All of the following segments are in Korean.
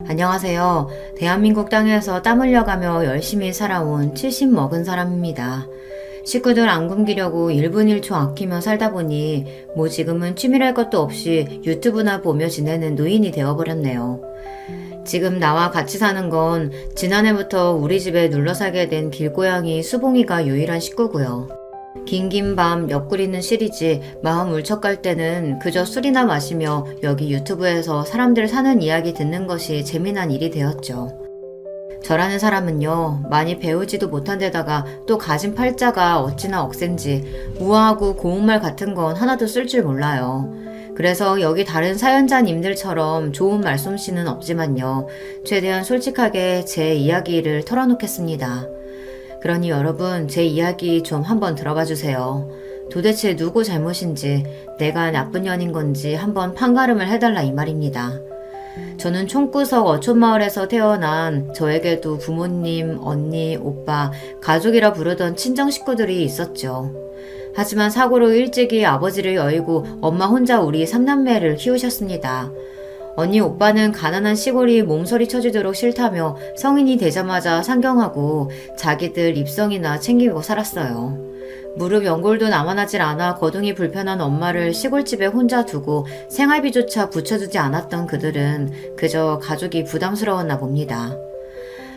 안녕하세요. 대한민국 땅에서 땀 흘려가며 열심히 살아온 70 먹은 사람입니다. 식구들 안 굶기려고 1분 1초 아끼며 살다 보니 지금은 취미랄 것도 없이 유튜브나 보며 지내는 노인이 되어버렸네요. 지금 나와 같이 사는 건 지난해부터 우리 집에 눌러 살게 된 길고양이 수봉이가 유일한 식구고요. 긴긴 밤 옆구리는 시리지 마음 울적할 때는 그저 술이나 마시며 여기 유튜브에서 사람들 사는 이야기 듣는 것이 재미난 일이 되었죠. 저라는 사람은요, 많이 배우지도 못한 데다가 또 가진 팔자가 어찌나 억센지 우아하고 고운말 같은 건 하나도 쓸 줄 몰라요. 그래서 여기 다른 사연자님들처럼 좋은 말솜씨는 없지만요, 최대한 솔직하게 제 이야기를 털어놓겠습니다. 그러니 여러분, 제 이야기 좀 한번 들어봐 주세요. 도대체 누구 잘못인지, 내가 나쁜 년인 건지 한번 판가름을 해달라 이 말입니다. 저는 총구석 어촌마을에서 태어난 저에게도 부모님, 언니, 오빠, 가족이라 부르던 친정 식구들이 있었죠. 하지만 사고로 일찍이 아버지를 여의고 엄마 혼자 우리 3남매를 키우셨습니다. 언니 오빠는 가난한 시골이 몸서리 쳐지도록 싫다며 성인이 되자마자 상경하고 자기들 입성이나 챙기고 살았어요. 무릎 연골도 남아나질 않아 거동이 불편한 엄마를 시골집에 혼자 두고 생활비조차 붙여주지 않았던 그들은 그저 가족이 부담스러웠나 봅니다.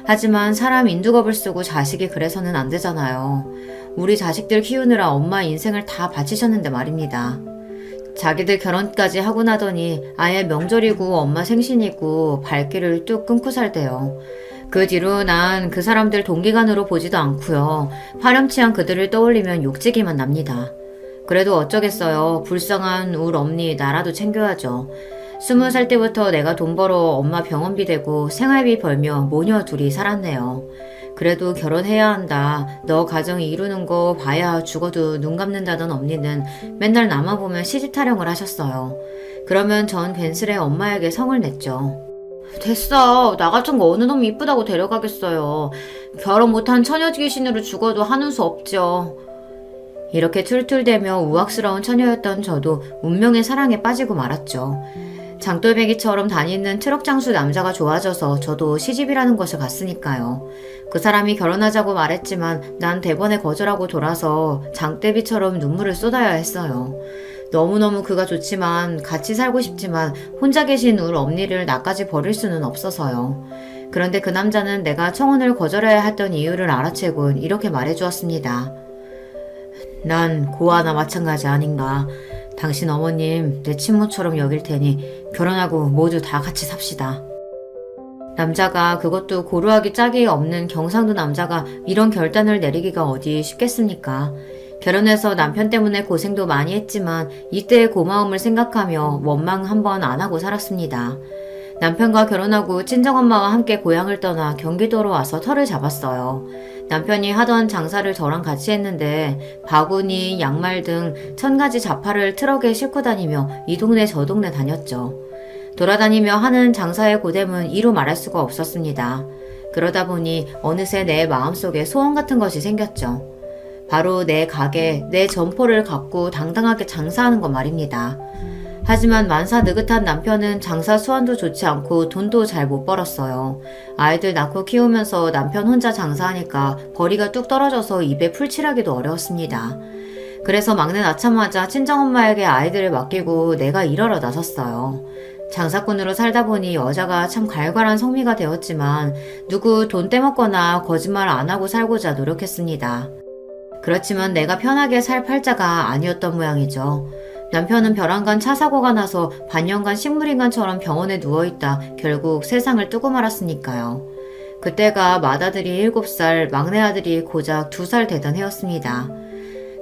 하지만 사람 인두겁을 쓰고 자식이 그래서는 안 되잖아요. 우리 자식들 키우느라 엄마 인생을 다 바치셨는데 말입니다. 자기들 결혼까지 하고 나더니 아예 명절이고 엄마 생신이고 발길을 뚝 끊고 살대요. 그 뒤로 난 그 사람들 동기간으로 보지도 않고요. 파렴치한 그들을 떠올리면 욕지기만 납니다. 그래도 어쩌겠어요. 불쌍한 울 엄니 나라도 챙겨야죠. 20살 때부터 내가 돈 벌어 엄마 병원비 대고 생활비 벌며 모녀 둘이 살았네요. 그래도 결혼해야 한다. 너 가정이 이루는 거 봐야 죽어도 눈 감는다던 엄니는 맨날 나만 보면 시집 타령을 하셨어요. 그러면 전 괜스레 엄마에게 성을 냈죠. 됐어. 나 같은 거 어느 놈이 이쁘다고 데려가겠어요. 결혼 못한 처녀 귀신으로 죽어도 하는 수 없죠. 이렇게 툴툴대며 우악스러운 처녀였던 저도 운명의 사랑에 빠지고 말았죠. 장돌배기처럼 다니는 트럭 장수 남자가 좋아져서 저도 시집이라는 곳을 갔으니까요. 그 사람이 결혼하자고 말했지만 난 대번에 거절하고 돌아서 장대비처럼 눈물을 쏟아야 했어요. 너무너무 그가 좋지만 같이 살고 싶지만 혼자 계신 울 엄니를 나까지 버릴 수는 없어서요. 그런데 그 남자는 내가 청혼을 거절해야 했던 이유를 알아채곤 이렇게 말해주었습니다. 난 고아나 마찬가지 아닌가. 당신 어머님 내 친모처럼 여길 테니 결혼하고 모두 다 같이 삽시다. 남자가, 그것도 고루하기 짝이 없는 경상도 남자가 이런 결단을 내리기가 어디 쉽겠습니까? 결혼해서 남편 때문에 고생도 많이 했지만 이때의 고마움을 생각하며 원망 한번 안 하고 살았습니다. 남편과 결혼하고 친정엄마와 함께 고향을 떠나 경기도로 와서 터를 잡았어요. 남편이 하던 장사를 저랑 같이 했는데 바구니, 양말 등 1000가지 잡화를 트럭에 싣고 다니며 이 동네 저 동네 다녔죠. 돌아다니며 하는 장사의 고됨은 이루 말할 수가 없었습니다. 그러다 보니 어느새 내 마음속에 소원 같은 것이 생겼죠. 바로 내 가게, 내 점포를 갖고 당당하게 장사하는 것 말입니다. 하지만 만사 느긋한 남편은 장사 수완도 좋지 않고 돈도 잘 못 벌었어요. 아이들 낳고 키우면서 남편 혼자 장사하니까 벌이가 뚝 떨어져서 입에 풀칠하기도 어려웠습니다. 그래서 막내 낳자마자 친정엄마에게 아이들을 맡기고 내가 일하러 나섰어요. 장사꾼으로 살다 보니 여자가 참 갈갈한 성미가 되었지만 누구 돈 떼먹거나 거짓말 안 하고 살고자 노력했습니다. 그렇지만 내가 편하게 살 팔자가 아니었던 모양이죠. 남편은 벼랑간 차 사고가 나서 반년간 식물인간처럼 병원에 누워있다 결국 세상을 뜨고 말았으니까요. 그때가 맏아들이 7살, 막내 아들이 고작 2살 되던 해였습니다.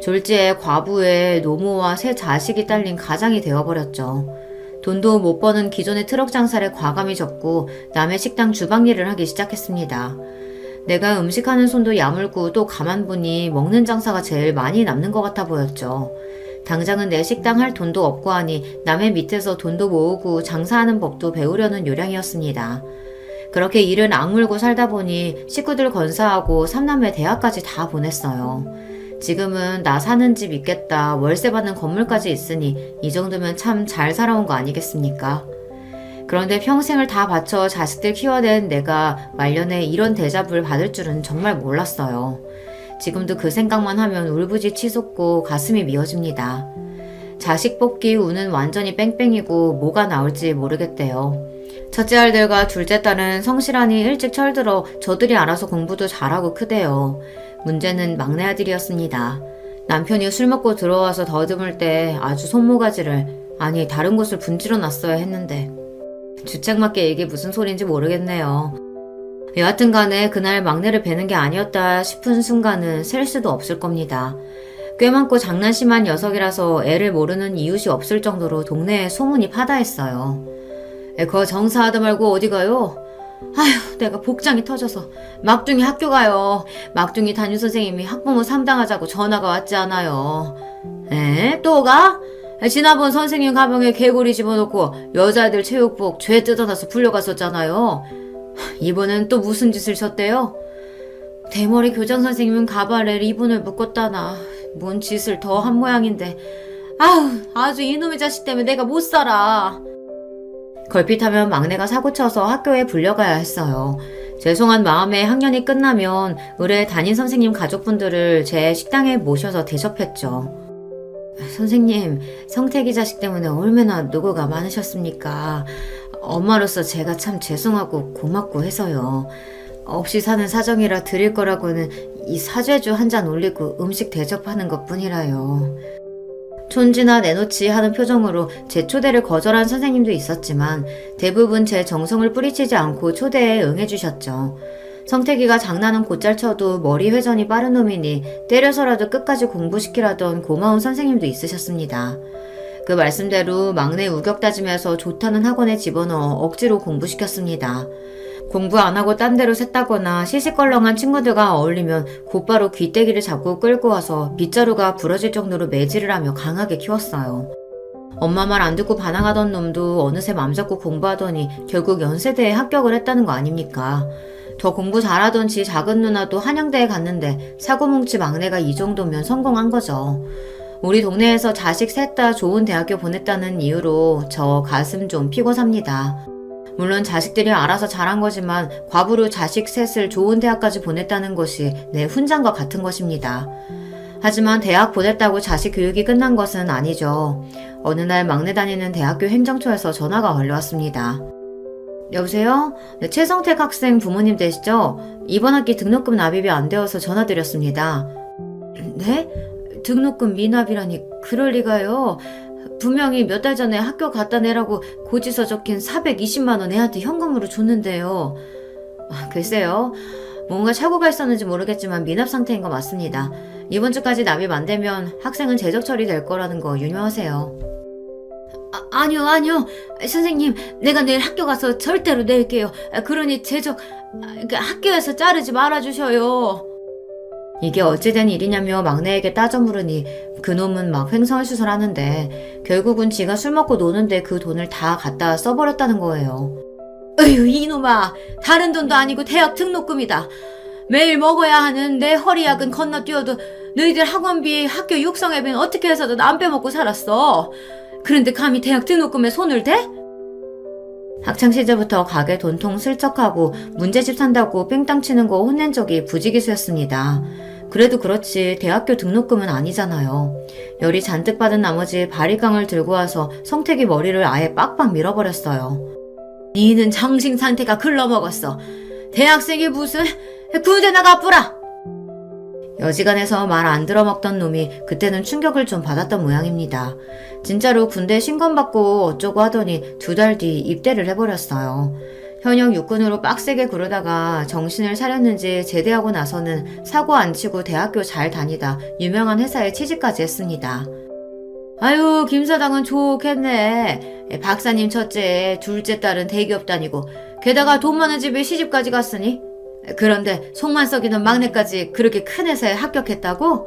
졸지에 과부에 노모와 세 자식이 딸린 가장이 되어버렸죠. 돈도 못 버는 기존의 트럭 장사를 과감히 접고 남의 식당 주방 일을 하기 시작했습니다. 내가 음식하는 손도 야물고 또 가만 보니 먹는 장사가 제일 많이 남는 것 같아 보였죠. 당장은 내 식당 할 돈도 없고 하니 남의 밑에서 돈도 모으고 장사하는 법도 배우려는 요량이었습니다. 그렇게 일은 악물고 살다 보니 식구들 건사하고 3남매 대학까지 다 보냈어요. 지금은 나 사는 집 있겠다, 월세 받는 건물까지 있으니 이 정도면 참 잘 살아온 거 아니겠습니까? 그런데 평생을 다 바쳐 자식들 키워낸 내가 말년에 이런 대접을 받을 줄은 정말 몰랐어요. 지금도 그 생각만 하면 울부짖 치솟고 가슴이 미어집니다. 자식 뽑기 운은 완전히 뺑뺑이고 뭐가 나올지 모르겠대요. 첫째 알들과 둘째 딸은 성실하니 일찍 철들어 저들이 알아서 공부도 잘하고 크대요. 문제는 막내 아들이었습니다. 남편이 술 먹고 들어와서 더듬을 때 아주 손모가지를, 아니 다른 곳을 분질러 놨어야 했는데 주책맞게 이게 무슨 소린지 모르겠네요. 여하튼 간에 그날 막내를 뵈는 게 아니었다 싶은 순간은 셀 수도 없을 겁니다. 꽤 많고 장난심한 녀석이라서 애를 모르는 이웃이 없을 정도로 동네에 소문이 파다했어요. 거 정사하다 말고 어디 가요? 아휴, 내가 복장이 터져서 막둥이 학교 가요. 막둥이 담임선생님이 학부모 상담하자고 전화가 왔지 않아요. 에? 또 가? 지난번 선생님 가방에 개구리 집어넣고 여자애들 체육복 죄 뜯어놔서 불려갔었잖아요. 이번엔 또 무슨 짓을 졌대요? 대머리 교장선생님은 가발에 리본을 묶었다나 뭔 짓을 더 한 모양인데 아우, 아주 이놈의 자식 때문에 내가 못 살아. 걸핏하면 막내가 사고쳐서 학교에 불려가야 했어요. 죄송한 마음에 학년이 끝나면 의뢰 담임선생님 가족분들을 제 식당에 모셔서 대접했죠. 선생님, 성태기 자식 때문에 얼마나 노고가 많으셨습니까? 엄마로서 제가 참 죄송하고 고맙고 해서요. 없이 사는 사정이라 드릴 거라고는 이 사죄주 한 잔 올리고 음식 대접하는 것 뿐이라요. 촌지나 내놓지 하는 표정으로 제 초대를 거절한 선생님도 있었지만 대부분 제 정성을 뿌리치지 않고 초대에 응해주셨죠. 성태기가 장난은 곧잘 쳐도 머리 회전이 빠른 놈이니 때려서라도 끝까지 공부시키라던 고마운 선생님도 있으셨습니다. 그 말씀대로 막내 우격 다짐해서 좋다는 학원에 집어넣어 억지로 공부시켰습니다. 공부 안 하고 딴 데로 샜다거나 시시껄렁한 친구들과 어울리면 곧바로 귀때기를 잡고 끌고 와서 빗자루가 부러질 정도로 매질을 하며 강하게 키웠어요. 엄마 말 안 듣고 반항하던 놈도 어느새 맘잡고 공부하더니 결국 연세대에 합격을 했다는 거 아닙니까? 더 공부 잘하던 지 작은 누나도 한양대에 갔는데 사고뭉치 막내가 이 정도면 성공한 거죠. 우리 동네에서 자식 셋 다 좋은 대학교 보냈다는 이유로 저 가슴 좀 피고 삽니다. 물론 자식들이 알아서 잘한 거지만 과부로 자식 셋을 좋은 대학까지 보냈다는 것이 내 훈장과 같은 것입니다. 하지만 대학 보냈다고 자식 교육이 끝난 것은 아니죠. 어느 날 막내 다니는 대학교 행정처에서 전화가 걸려왔습니다. 여보세요? 네, 최성택 학생 부모님 되시죠? 이번 학기 등록금 납입이 안 되어서 전화드렸습니다. 네? 등록금 미납이라니 그럴 리가요. 분명히 몇 달 전에 학교 갖다 내라고 고지서 적힌 420만 원 애한테 현금으로 줬는데요. 글쎄요. 뭔가 착오가 있었는지 모르겠지만 미납 상태인 거 맞습니다. 이번 주까지 납입 안 되면 학생은 재적 처리될 거라는 거 유념하세요. 아니요. 선생님, 내가 내일 학교 가서 절대로 낼게요. 그러니 재적 학교에서 자르지 말아주셔요. 이게 어찌된 일이냐며 막내에게 따져 물으니 그놈은 막 횡설수설하는데 결국은 지가 술 먹고 노는데 그 돈을 다 갖다 써버렸다는 거예요. 어휴, 이놈아, 다른 돈도 아니고 대학 등록금이다. 매일 먹어야 하는 내 허리약은 건너뛰어도 너희들 학원비, 학교 육성회비는 어떻게 해서든 안 빼먹고 살았어. 그런데 감히 대학 등록금에 손을 대? 학창시절부터 가게 돈통 슬쩍하고 문제집 산다고 뺑땅 치는 거 혼낸 적이 부지기수였습니다. 그래도 그렇지 대학교 등록금은 아니잖아요. 열이 잔뜩 받은 나머지 바리깡을 들고 와서 성택이 머리를 아예 빡빡 밀어버렸어요. 니는 정신 상태가 글러먹었어. 대학생이 무슨 군대 나가 뿌라. 여지간해서 말 안 들어먹던 놈이 그때는 충격을 좀 받았던 모양입니다. 진짜로 군대 신검받고 어쩌고 하더니 2달 뒤 입대를 해버렸어요. 현역 육군으로 빡세게 구르다가 정신을 차렸는지 제대하고 나서는 사고 안 치고 대학교 잘 다니다 유명한 회사에 취직까지 했습니다. 아유, 김 사장은 좋겠네. 박사님 첫째, 둘째 딸은 대기업 다니고 게다가 돈 많은 집에 시집까지 갔으니. 그런데 속만 썩이는 막내까지 그렇게 큰 회사에 합격했다고?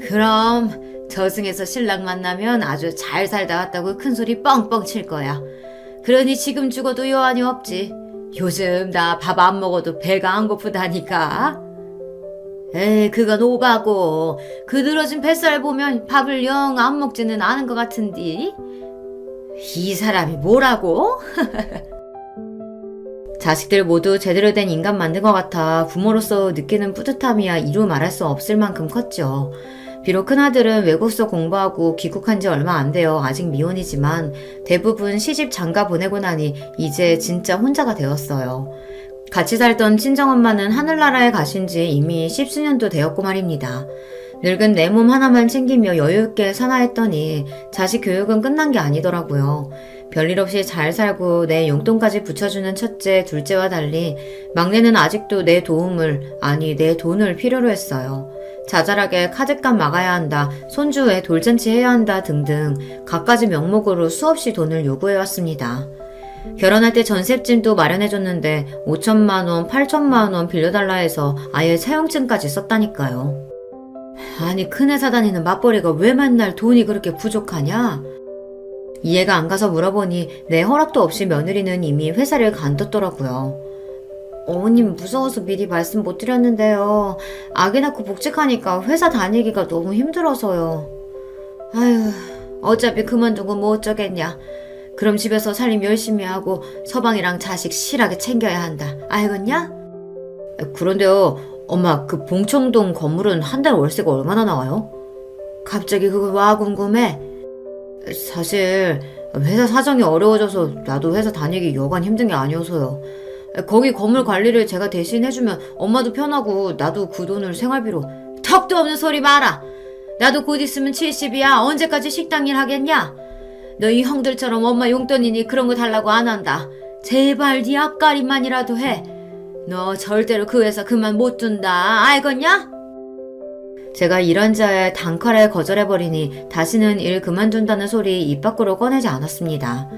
그럼 저승에서 신랑 만나면 아주 잘 살다 왔다고 큰소리 뻥뻥 칠 거야. 그러니 지금 죽어도 여한이 없지. 요즘 나 밥 안 먹어도 배가 안 고프다니까. 에이, 그건 오바고. 그 늘어진 뱃살 보면 밥을 영 안 먹지는 않은 것 같은디. 이 사람이 뭐라고? 자식들 모두 제대로 된 인간 만든 것 같아 부모로서 느끼는 뿌듯함이야 이루 말할 수 없을 만큼 컸죠. 비록 큰아들은 외국서 공부하고 귀국한 지 얼마 안 되어 아직 미혼이지만 대부분 시집 장가 보내고 나니 이제 진짜 혼자가 되었어요. 같이 살던 친정엄마는 하늘나라에 가신 지 이미 10수년도 되었고 말입니다. 늙은 내 몸 하나만 챙기며 여유있게 사나 했더니 자식 교육은 끝난 게 아니더라고요. 별일 없이 잘 살고 내 용돈까지 붙여주는 첫째, 둘째와 달리 막내는 아직도 내 도움을, 아니 내 돈을 필요로 했어요. 자잘하게 카드값 막아야 한다, 손주에 돌잔치 해야 한다 등등 갖가지 명목으로 수없이 돈을 요구해왔습니다. 결혼할 때 전셋집도 마련해줬는데 5천만원, 8천만원 빌려달라 해서 아예 차용증까지 썼다니까요. 아니 큰 회사 다니는 맞벌이가 왜 맨날 돈이 그렇게 부족하냐? 이해가 안 가서 물어보니 내 허락도 없이 며느리는 이미 회사를 간뒀더라고요. 어머님 무서워서 미리 말씀 못 드렸는데요. 아기 낳고 복직하니까 회사 다니기가 너무 힘들어서요. 아휴, 어차피 그만두고 뭐 어쩌겠냐. 그럼 집에서 살림 열심히 하고 서방이랑 자식 실하게 챙겨야 한다. 알겠냐? 그런데요, 엄마 그 봉청동 건물은 한 달 월세가 얼마나 나와요? 갑자기 그거 와 궁금해? 사실 회사 사정이 어려워져서 나도 회사 다니기 여간 힘든 게 아니어서요. 거기 건물 관리를 제가 대신 해주면 엄마도 편하고 나도 그 돈을 생활비로. 턱도 없는 소리 마라. 나도 곧 있으면 70이야. 언제까지 식당 일 하겠냐? 너희 형들처럼 엄마 용돈이니 그런 거 달라고 안 한다. 제발 네 앞가림만이라도 해. 너 절대로 그 회사 그만 못 둔다. 알겠냐? 제가 이런저런 단칼에 거절해버리니 다시는 일 그만둔다는 소리 입 밖으로 꺼내지 않았습니다.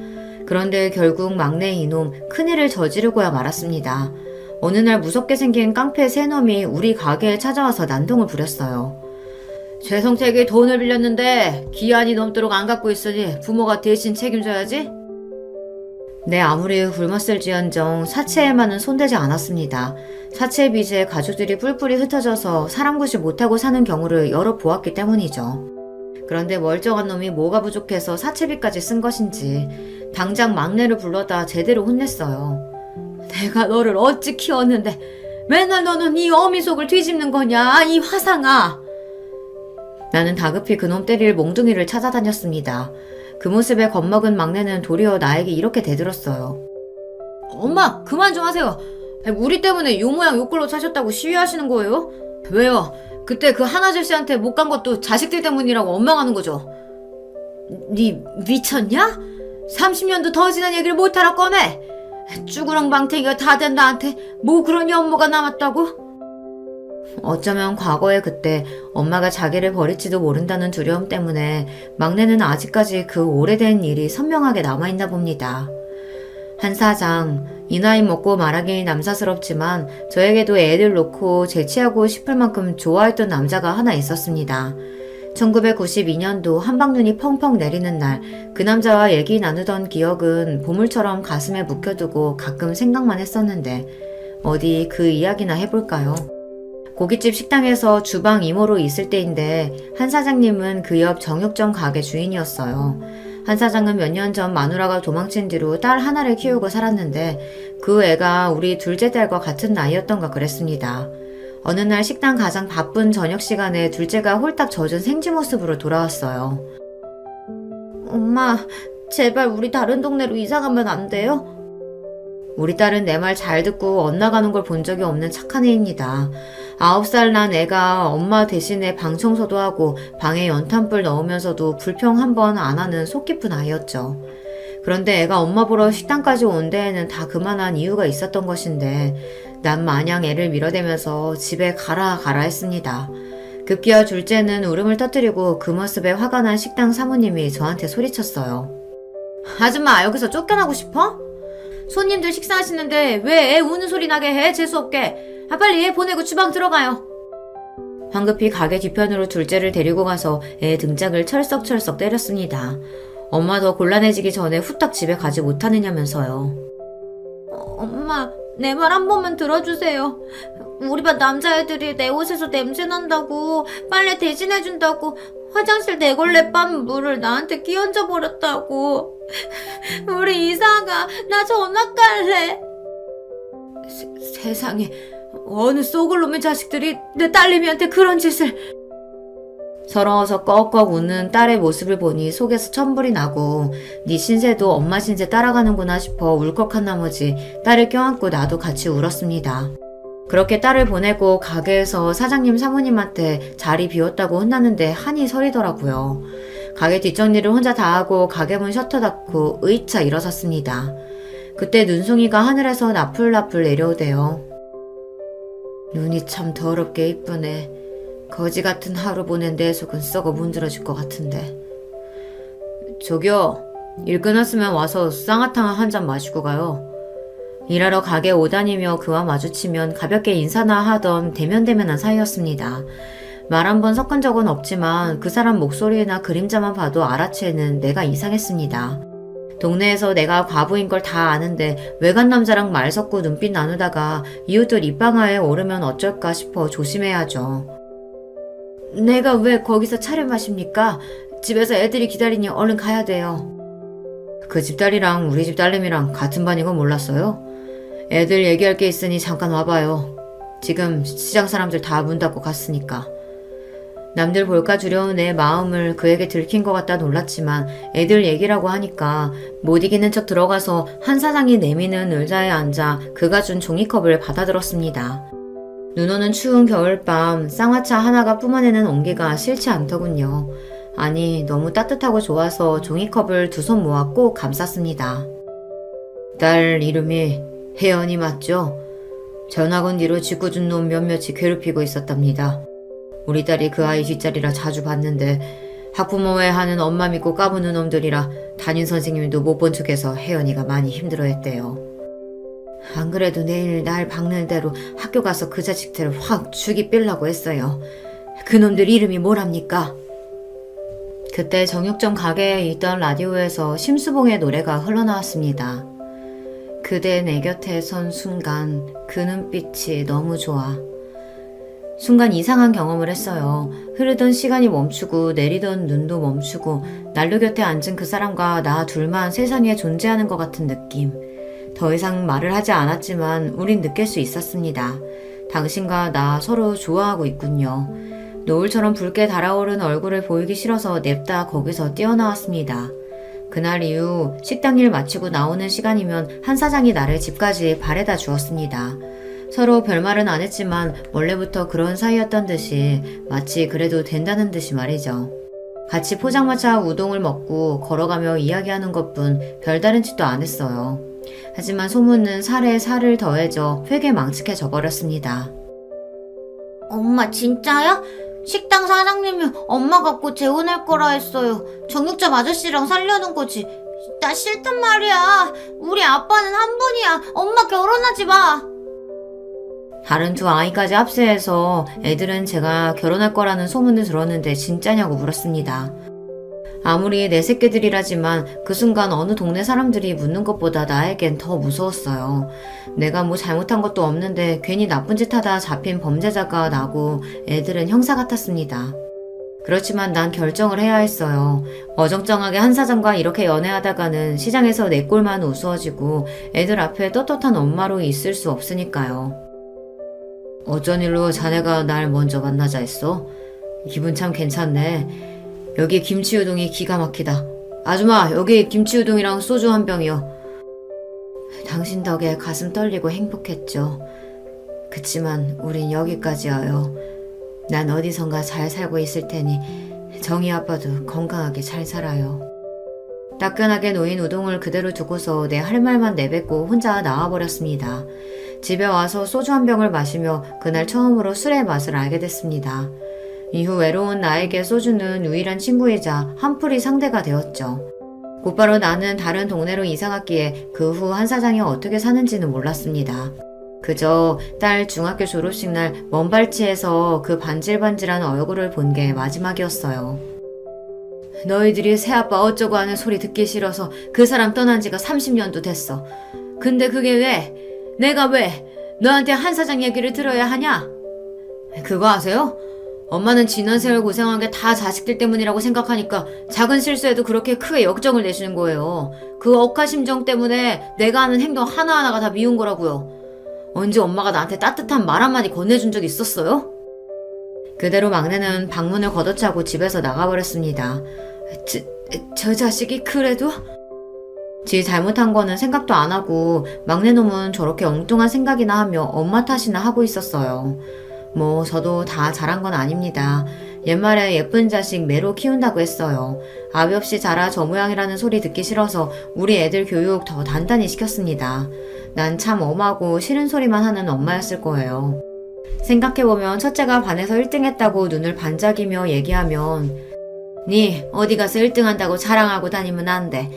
그런데 결국 막내 이놈 큰일을 저지르고야 말았습니다. 어느 날 무섭게 생긴 깡패 세 놈이 우리 가게에 찾아와서 난동을 부렸어요. 최성택이 돈을 빌렸는데 기한이 넘도록 안 갚고 있으니 부모가 대신 책임져야지? 네, 아무리 굶었을지언정 사채에만은 손대지 않았습니다. 사채 빚에 가족들이 뿔뿔이 흩어져서 사람 구실 못하고 사는 경우를 여러 보았기 때문이죠. 그런데 멀쩡한 놈이 뭐가 부족해서 사채비까지 쓴 것인지 당장 막내를 불러다 제대로 혼냈어요. 내가 너를 어찌 키웠는데 맨날 너는 이 어미 속을 뒤집는 거냐, 이 화상아. 나는 다급히 그놈 때릴 몽둥이를 찾아다녔습니다. 그 모습에 겁먹은 막내는 도리어 나에게 이렇게 대들었어요. 엄마 그만 좀 하세요. 우리 때문에 요 모양 요 꼴로 사셨다고 시위하시는 거예요? 왜요? 그때 그 한 아저씨한테 못 간 것도 자식들 때문이라고 원망하는 거죠. 니 미쳤냐? 30년도 더 지난 얘기를 못하라 꺼내. 쭈구렁방탱이가 다 된 나한테 뭐 그런 연모가 남았다고? 어쩌면 과거의 그때 엄마가 자기를 버릴지도 모른다는 두려움 때문에 막내는 아직까지 그 오래된 일이 선명하게 남아있나 봅니다. 한 사장, 이 나이 먹고 말하기 남사스럽지만 저에게도 애들 놓고 재치하고 싶을 만큼 좋아했던 남자가 하나 있었습니다. 1992년도 한방눈이 펑펑 내리는 날, 그 남자와 얘기 나누던 기억은 보물처럼 가슴에 묵혀두고 가끔 생각만 했었는데 어디 그 이야기나 해볼까요? 고깃집 식당에서 주방 이모로 있을 때인데 한 사장님은 그 옆 정육점 가게 주인이었어요. 한 사장은 몇 년 전 마누라가 도망친 뒤로 딸 하나를 키우고 살았는데 그 애가 우리 둘째 딸과 같은 나이였던가 그랬습니다. 어느 날 식당 가장 바쁜 저녁 시간에 둘째가 홀딱 젖은 생쥐 모습으로 돌아왔어요. 엄마, 제발 우리 다른 동네로 이사 가면 안 돼요? 우리 딸은 내 말 잘 듣고 엇나가는 걸 본 적이 없는 착한 애입니다. 9살 난 애가 엄마 대신에 방 청소도 하고 방에 연탄불 넣으면서도 불평 한 번 안 하는 속 깊은 아이였죠. 그런데 애가 엄마 보러 식당까지 온 데에는 다 그만한 이유가 있었던 것인데 난 마냥 애를 밀어대면서 집에 가라 했습니다. 급기야 둘째는 울음을 터뜨리고 그 모습에 화가 난 식당 사모님이 저한테 소리쳤어요. 아줌마 여기서 쫓겨나고 싶어? 손님들 식사하시는데 왜 애 우는 소리 나게 해? 재수없게. 빨리 애 보내고 주방 들어가요. 황급히 가게 뒤편으로 둘째를 데리고 가서 애 등짝을 철썩철썩 때렸습니다. 엄마 더 곤란해지기 전에 후딱 집에 가지 못하느냐면서요. 엄마, 내 말 한 번만 들어주세요. 우리 반 남자애들이 내 옷에서 냄새 난다고 빨래 대신해준다고 화장실 네걸레 빤 물을 나한테 끼얹어 버렸다고. 우리 이사가 나 전학 갈래. 세상에 어느 쏘글 놈의 자식들이 내 딸내미한테 그런 짓을. 서러워서 꺽꺽 웃는 딸의 모습을 보니 속에서 천불이 나고 네 신세도 엄마 신세 따라가는구나 싶어 울컥한 나머지 딸을 껴안고 나도 같이 울었습니다. 그렇게 딸을 보내고 가게에서 사장님 사모님한테 자리 비웠다고 혼났는데 한이 서리더라고요. 가게 뒷정리를 혼자 다 하고 가게 문 셔터 닫고 의차 일어섰습니다. 그때 눈송이가 하늘에서 나풀나풀 내려오대요. 눈이 참 더럽게 이쁘네. 거지 같은 하루 보낸 내 속은 썩어 문드러질 것 같은데. 저기요, 일 끝났으면 와서 쌍화탕 한 잔 마시고 가요. 일하러 가게 오다니며 그와 마주치면 가볍게 인사나 하던 대면대면한 사이였습니다. 말 한 번 섞은 적은 없지만 그 사람 목소리나 그림자만 봐도 알아채는 내가 이상했습니다. 동네에서 내가 과부인 걸 다 아는데 외간 남자랑 말 섞고 눈빛 나누다가 이웃들 입방아에 오르면 어쩔까 싶어 조심해야죠. 내가 왜 거기서 차를 마십니까? 집에서 애들이 기다리니 얼른 가야 돼요. 그 집딸이랑 우리 집 딸내미랑 같은 반인 건 몰랐어요? 애들 얘기할 게 있으니 잠깐 와봐요. 지금 시장 사람들 다 문 닫고 갔으니까. 남들 볼까 두려운 내 마음을 그에게 들킨 것 같다 놀랐지만 애들 얘기라고 하니까 못 이기는 척 들어가서 한 사장이 내미는 의자에 앉아 그가 준 종이컵을 받아들었습니다. 눈 오는 추운 겨울밤 쌍화차 하나가 뿜어내는 온기가 싫지 않더군요. 아니 너무 따뜻하고 좋아서 종이컵을 두 손 모아 꼭 감쌌습니다. 딸 이름이 혜연이 맞죠? 전학 온 뒤로 짓궂은 놈 몇몇이 괴롭히고 있었답니다. 우리 딸이 그 아이 뒷자리라 자주 봤는데 학부모회 하는 엄마 믿고 까부는 놈들이라 담임선생님도 못 본 척해서 혜연이가 많이 힘들어했대요. 안 그래도 내일 날 박는 대로 학교 가서 그 자식들을 확 죽이 삘라고 했어요. 그놈들 이름이 뭐랍니까? 그때 정육점 가게에 있던 라디오에서 심수봉의 노래가 흘러나왔습니다. 그대 내 곁에 선 순간 그 눈빛이 너무 좋아. 순간 이상한 경험을 했어요. 흐르던 시간이 멈추고 내리던 눈도 멈추고 난로 곁에 앉은 그 사람과 나 둘만 세상에 존재하는 것 같은 느낌. 더 이상 말을 하지 않았지만 우린 느낄 수 있었습니다. 당신과 나 서로 좋아하고 있군요. 노을처럼 붉게 달아오른 얼굴을 보이기 싫어서 냅다 거기서 뛰어나왔습니다. 그날 이후 식당 일 마치고 나오는 시간이면 한 사장이 나를 집까지 바래다 주었습니다. 서로 별말은 안 했지만 원래부터 그런 사이였던 듯이 마치 그래도 된다는 듯이 말이죠. 같이 포장마차 우동을 먹고 걸어가며 이야기하는 것뿐 별다른 짓도 안 했어요. 하지만 소문은 살에 살을 더해져 회개 망측해져 버렸습니다. 엄마 진짜야? 식당 사장님이 엄마 갖고 재혼할 거라 했어요. 정육점 아저씨랑 살려는 거지. 나 싫단 말이야. 우리 아빠는 한 분이야. 엄마 결혼하지 마. 다른 두 아이까지 합세해서 애들은 제가 결혼할 거라는 소문을 들었는데 진짜냐고 물었습니다. 아무리 내 새끼들이라지만 그 순간 어느 동네 사람들이 묻는 것보다 나에겐 더 무서웠어요. 내가 뭐 잘못한 것도 없는데 괜히 나쁜 짓 하다 잡힌 범죄자가 나고 애들은 형사 같았습니다. 그렇지만 난 결정을 해야 했어요. 어정쩡하게 한 사장과 이렇게 연애하다가는 시장에서 내 꼴만 우스워지고 애들 앞에 떳떳한 엄마로 있을 수 없으니까요. 어쩐 일로 자네가 날 먼저 만나자 했어? 기분 참 괜찮네. 여기 김치우동이 기가 막히다. 아줌마, 여기 김치우동이랑 소주 한 병이요. 당신 덕에 가슴 떨리고 행복했죠. 그치만 우린 여기까지여요. 난 어디선가 잘 살고 있을 테니 정희 아빠도 건강하게 잘 살아요. 따끈하게 놓인 우동을 그대로 두고서 내 할 말만 내뱉고 혼자 나와버렸습니다. 집에 와서 소주 한 병을 마시며 그날 처음으로 술의 맛을 알게 됐습니다. 이후 외로운 나에게 소주는 유일한 친구이자 한풀이 상대가 되었죠. 곧바로 나는 다른 동네로 이사갔기에 그 후 한 사장이 어떻게 사는지는 몰랐습니다. 그저 딸 중학교 졸업식 날 먼발치에서 그 반질반질한 얼굴을 본 게 마지막이었어요. 너희들이 새아빠 어쩌고 하는 소리 듣기 싫어서 그 사람 떠난 지가 30년도 됐어. 근데 그게 왜? 내가 왜 너한테 한 사장 얘기를 들어야 하냐? 그거 아세요? 엄마는 지난 세월 고생한 게 다 자식들 때문이라고 생각하니까 작은 실수에도 그렇게 크게 역정을 내시는 거예요. 그 억하심정 때문에 내가 하는 행동 하나하나가 다 미운 거라고요. 언제 엄마가 나한테 따뜻한 말 한마디 건네준 적 있었어요? 그대로 막내는 방문을 걷어차고 집에서 나가버렸습니다. 저 자식이 그래도? 지 잘못한 거는 생각도 안 하고 막내놈은 저렇게 엉뚱한 생각이나 하며 엄마 탓이나 하고 있었어요. 뭐 저도 다 잘한 건 아닙니다. 옛말에 예쁜 자식 매로 키운다고 했어요. 아비 없이 자라 저 모양이라는 소리 듣기 싫어서 우리 애들 교육 더 단단히 시켰습니다. 난 참 엄하고 싫은 소리만 하는 엄마였을 거예요. 생각해보면 첫째가 반에서 1등 했다고 눈을 반짝이며 얘기하면 니 어디 가서 1등 한다고 자랑하고 다니면 안 돼.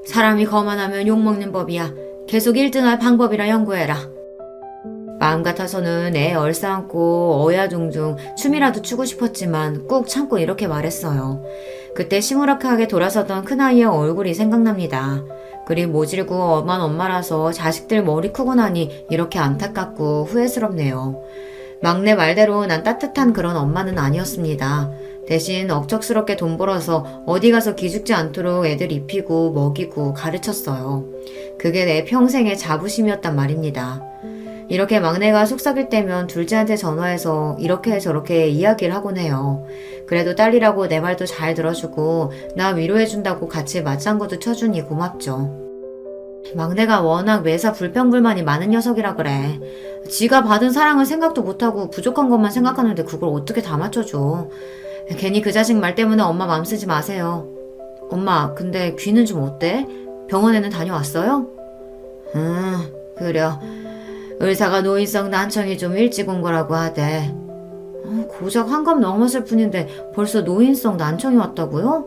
사람이 거만하면 욕먹는 법이야. 계속 1등할 방법이라 연구해라. 마음 같아서는 애 얼싸안고 어야둥둥 춤이라도 추고 싶었지만 꾹 참고 이렇게 말했어요. 그때 시무룩하게 돌아서던 큰아이의 얼굴이 생각납니다. 그리 모질고 엄한 엄마라서 자식들 머리 크고 나니 이렇게 안타깝고 후회스럽네요. 막내 말대로 난 따뜻한 그런 엄마는 아니었습니다. 대신 억척스럽게 돈 벌어서 어디 가서 기죽지 않도록 애들 입히고 먹이고 가르쳤어요. 그게 내 평생의 자부심이었단 말입니다. 이렇게 막내가 속삭일 때면 둘째한테 전화해서 이렇게 저렇게 이야기를 하곤 해요. 그래도 딸이라고 내 말도 잘 들어주고 나 위로해준다고 같이 맞장구도 쳐주니 고맙죠. 막내가 워낙 매사 불평불만이 많은 녀석이라 그래. 지가 받은 사랑을 생각도 못하고 부족한 것만 생각하는데 그걸 어떻게 다 맞춰줘. 괜히 그 자식 말 때문에 엄마 맘 쓰지 마세요. 엄마, 근데 귀는 좀 어때? 병원에는 다녀왔어요? 그래. 의사가 노인성 난청이 좀 일찍 온 거라고 하대. 고작 한갑 넘었을 뿐인데 벌써 노인성 난청이 왔다고요?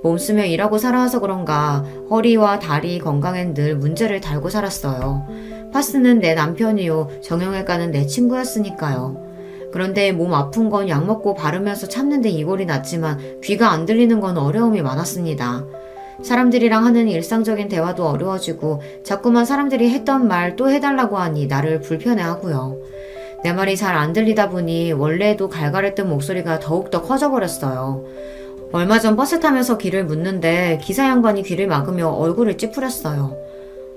몸쓰며 일하고 살아와서 그런가 허리와 다리 건강엔 늘 문제를 달고 살았어요. 파스는 내 남편이요. 정형외과는 내 친구였으니까요. 그런데 몸 아픈 건 약 먹고 바르면서 참는데 이골이 났지만 귀가 안 들리는 건 어려움이 많았습니다. 사람들이랑 하는 일상적인 대화도 어려워지고 자꾸만 사람들이 했던 말 또 해달라고 하니 나를 불편해하고요. 내 말이 잘 안 들리다 보니 원래도 갈갈했던 목소리가 더욱더 커져버렸어요. 얼마 전 버스 타면서 귀를 묻는데 기사 양반이 귀를 막으며 얼굴을 찌푸렸어요.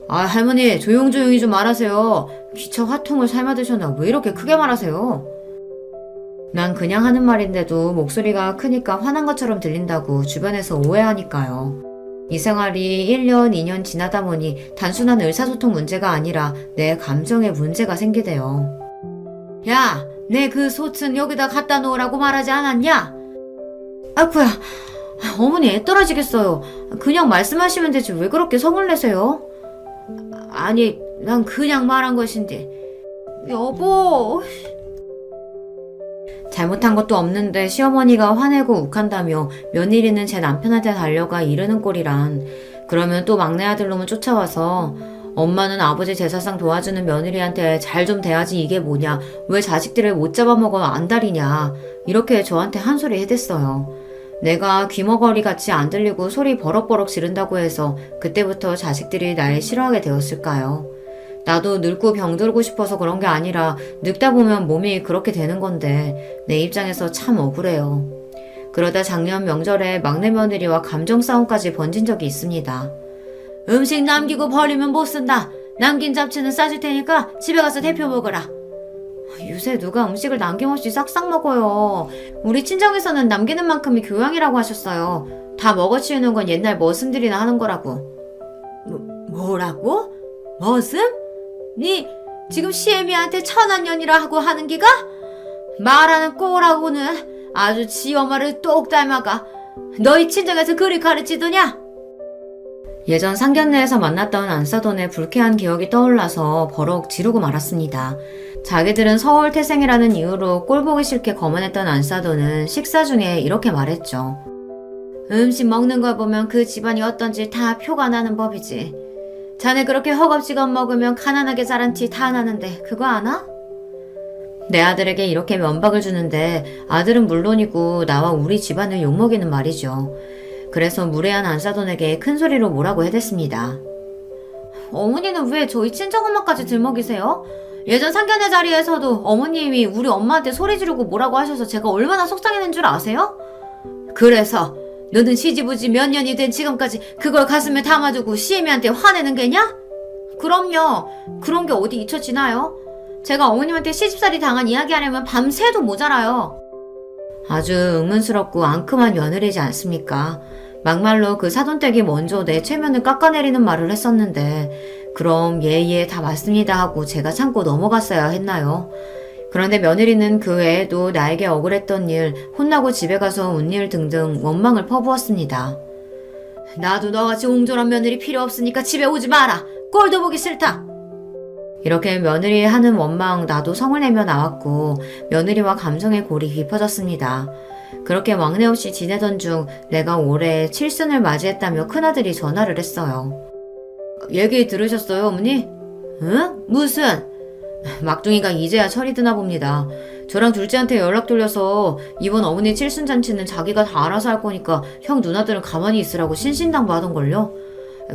할머니 조용조용히 좀 말하세요. 귀차 화통을 삶아 드셨나 왜 이렇게 크게 말하세요? 난 그냥 하는 말인데도 목소리가 크니까 화난 것처럼 들린다고 주변에서 오해하니까요. 이 생활이 1년, 2년 지나다 보니 단순한 의사소통 문제가 아니라 내 감정에 문제가 생기대요. 야, 내 그 소튼 여기다 갖다 놓으라고 말하지 않았냐? 아이쿠야, 어머니 애 떨어지겠어요. 그냥 말씀하시면 되지 왜 그렇게 성을 내세요? 아니, 난 그냥 말한 것인데. 여보... 잘못한 것도 없는데 시어머니가 화내고 욱한다며 며느리는 제 남편한테 달려가 이르는 꼴이란. 그러면 또 막내 아들놈은 쫓아와서 엄마는 아버지 제사상 도와주는 며느리한테 잘 좀 대하지 이게 뭐냐. 왜 자식들을 못 잡아먹어 안달이냐. 이렇게 저한테 한 소리 해댔어요. 내가 귀머거리 같이 안 들리고 소리 버럭버럭 지른다고 해서 그때부터 자식들이 날 싫어하게 되었을까요? 나도 늙고 병들고 싶어서 그런 게 아니라 늙다 보면 몸이 그렇게 되는 건데 내 입장에서 참 억울해요. 그러다 작년 명절에 막내 며느리와 감정 싸움까지 번진 적이 있습니다. 음식 남기고 버리면 못 쓴다. 남긴 잡채는 싸줄 테니까 집에 가서 데펴 먹어라. 요새 누가 음식을 남김없이 싹싹 먹어요. 우리 친정에서는 남기는 만큼이 교양이라고 하셨어요. 다 먹어치우는 건 옛날 머슴들이나 하는 거라고. 뭐라고? 머슴? 니 지금 시애미한테 천한년이라 하고 하는 기가? 말하는 꼬라고는 아주 지 엄마를 똑 닮아가. 너희 친정에서 그리 가르치더냐? 예전 상견례에서 만났던 안사돈의 불쾌한 기억이 떠올라서 버럭 지르고 말았습니다. 자기들은 서울 태생이라는 이유로 꼴보기 싫게 거만했던 안사돈은 식사 중에 이렇게 말했죠. 음식 먹는 걸 보면 그 집안이 어떤지 다 표가 나는 법이지. 자네 그렇게 허겁지겁 먹으면 가난하게 자란 티 다 나는데 그거 아나? 내 아들에게 이렇게 면박을 주는데 아들은 물론이고 나와 우리 집안을 욕먹이는 말이죠. 그래서 무례한 안사돈에게 큰 소리로 뭐라고 해댔습니다. 어머니는 왜 저희 친정엄마까지 들먹이세요? 예전 상견례 자리에서도 어머님이 우리 엄마한테 소리 지르고 뭐라고 하셔서 제가 얼마나 속상했는 줄 아세요? 그래서 너는 시집오지 몇 년이 된 지금까지 그걸 가슴에 담아두고 시애미한테 화내는 게냐? 그럼요. 그런 게 어디 잊혀지나요? 제가 어머님한테 시집살이 당한 이야기하려면 밤새도 모자라요. 아주 의문스럽고 앙큼한 며느리지 않습니까? 막말로 그 사돈댁이 먼저 내 체면을 깎아내리는 말을 했었는데 그럼 예 다 맞습니다 하고 제가 참고 넘어갔어야 했나요? 그런데 며느리는 그 외에도 나에게 억울했던 일, 혼나고 집에 가서 운 일 등등 원망을 퍼부었습니다. 나도 너같이 옹졸한 며느리 필요 없으니까 집에 오지 마라. 꼴도 보기 싫다. 이렇게 며느리의 하는 원망 나도 성을 내며 나왔고 며느리와 감정의 골이 깊어졌습니다. 그렇게 막내 없이 지내던 중 내가 올해 칠순을 맞이했다며 큰아들이 전화를 했어요. 얘기 들으셨어요, 어머니? 응? 무슨? 막둥이가 이제야 철이 드나 봅니다. 저랑 둘째한테 연락 돌려서 이번 어머니 칠순잔치는 자기가 다 알아서 할 거니까 형 누나들은 가만히 있으라고 신신당부하던걸요.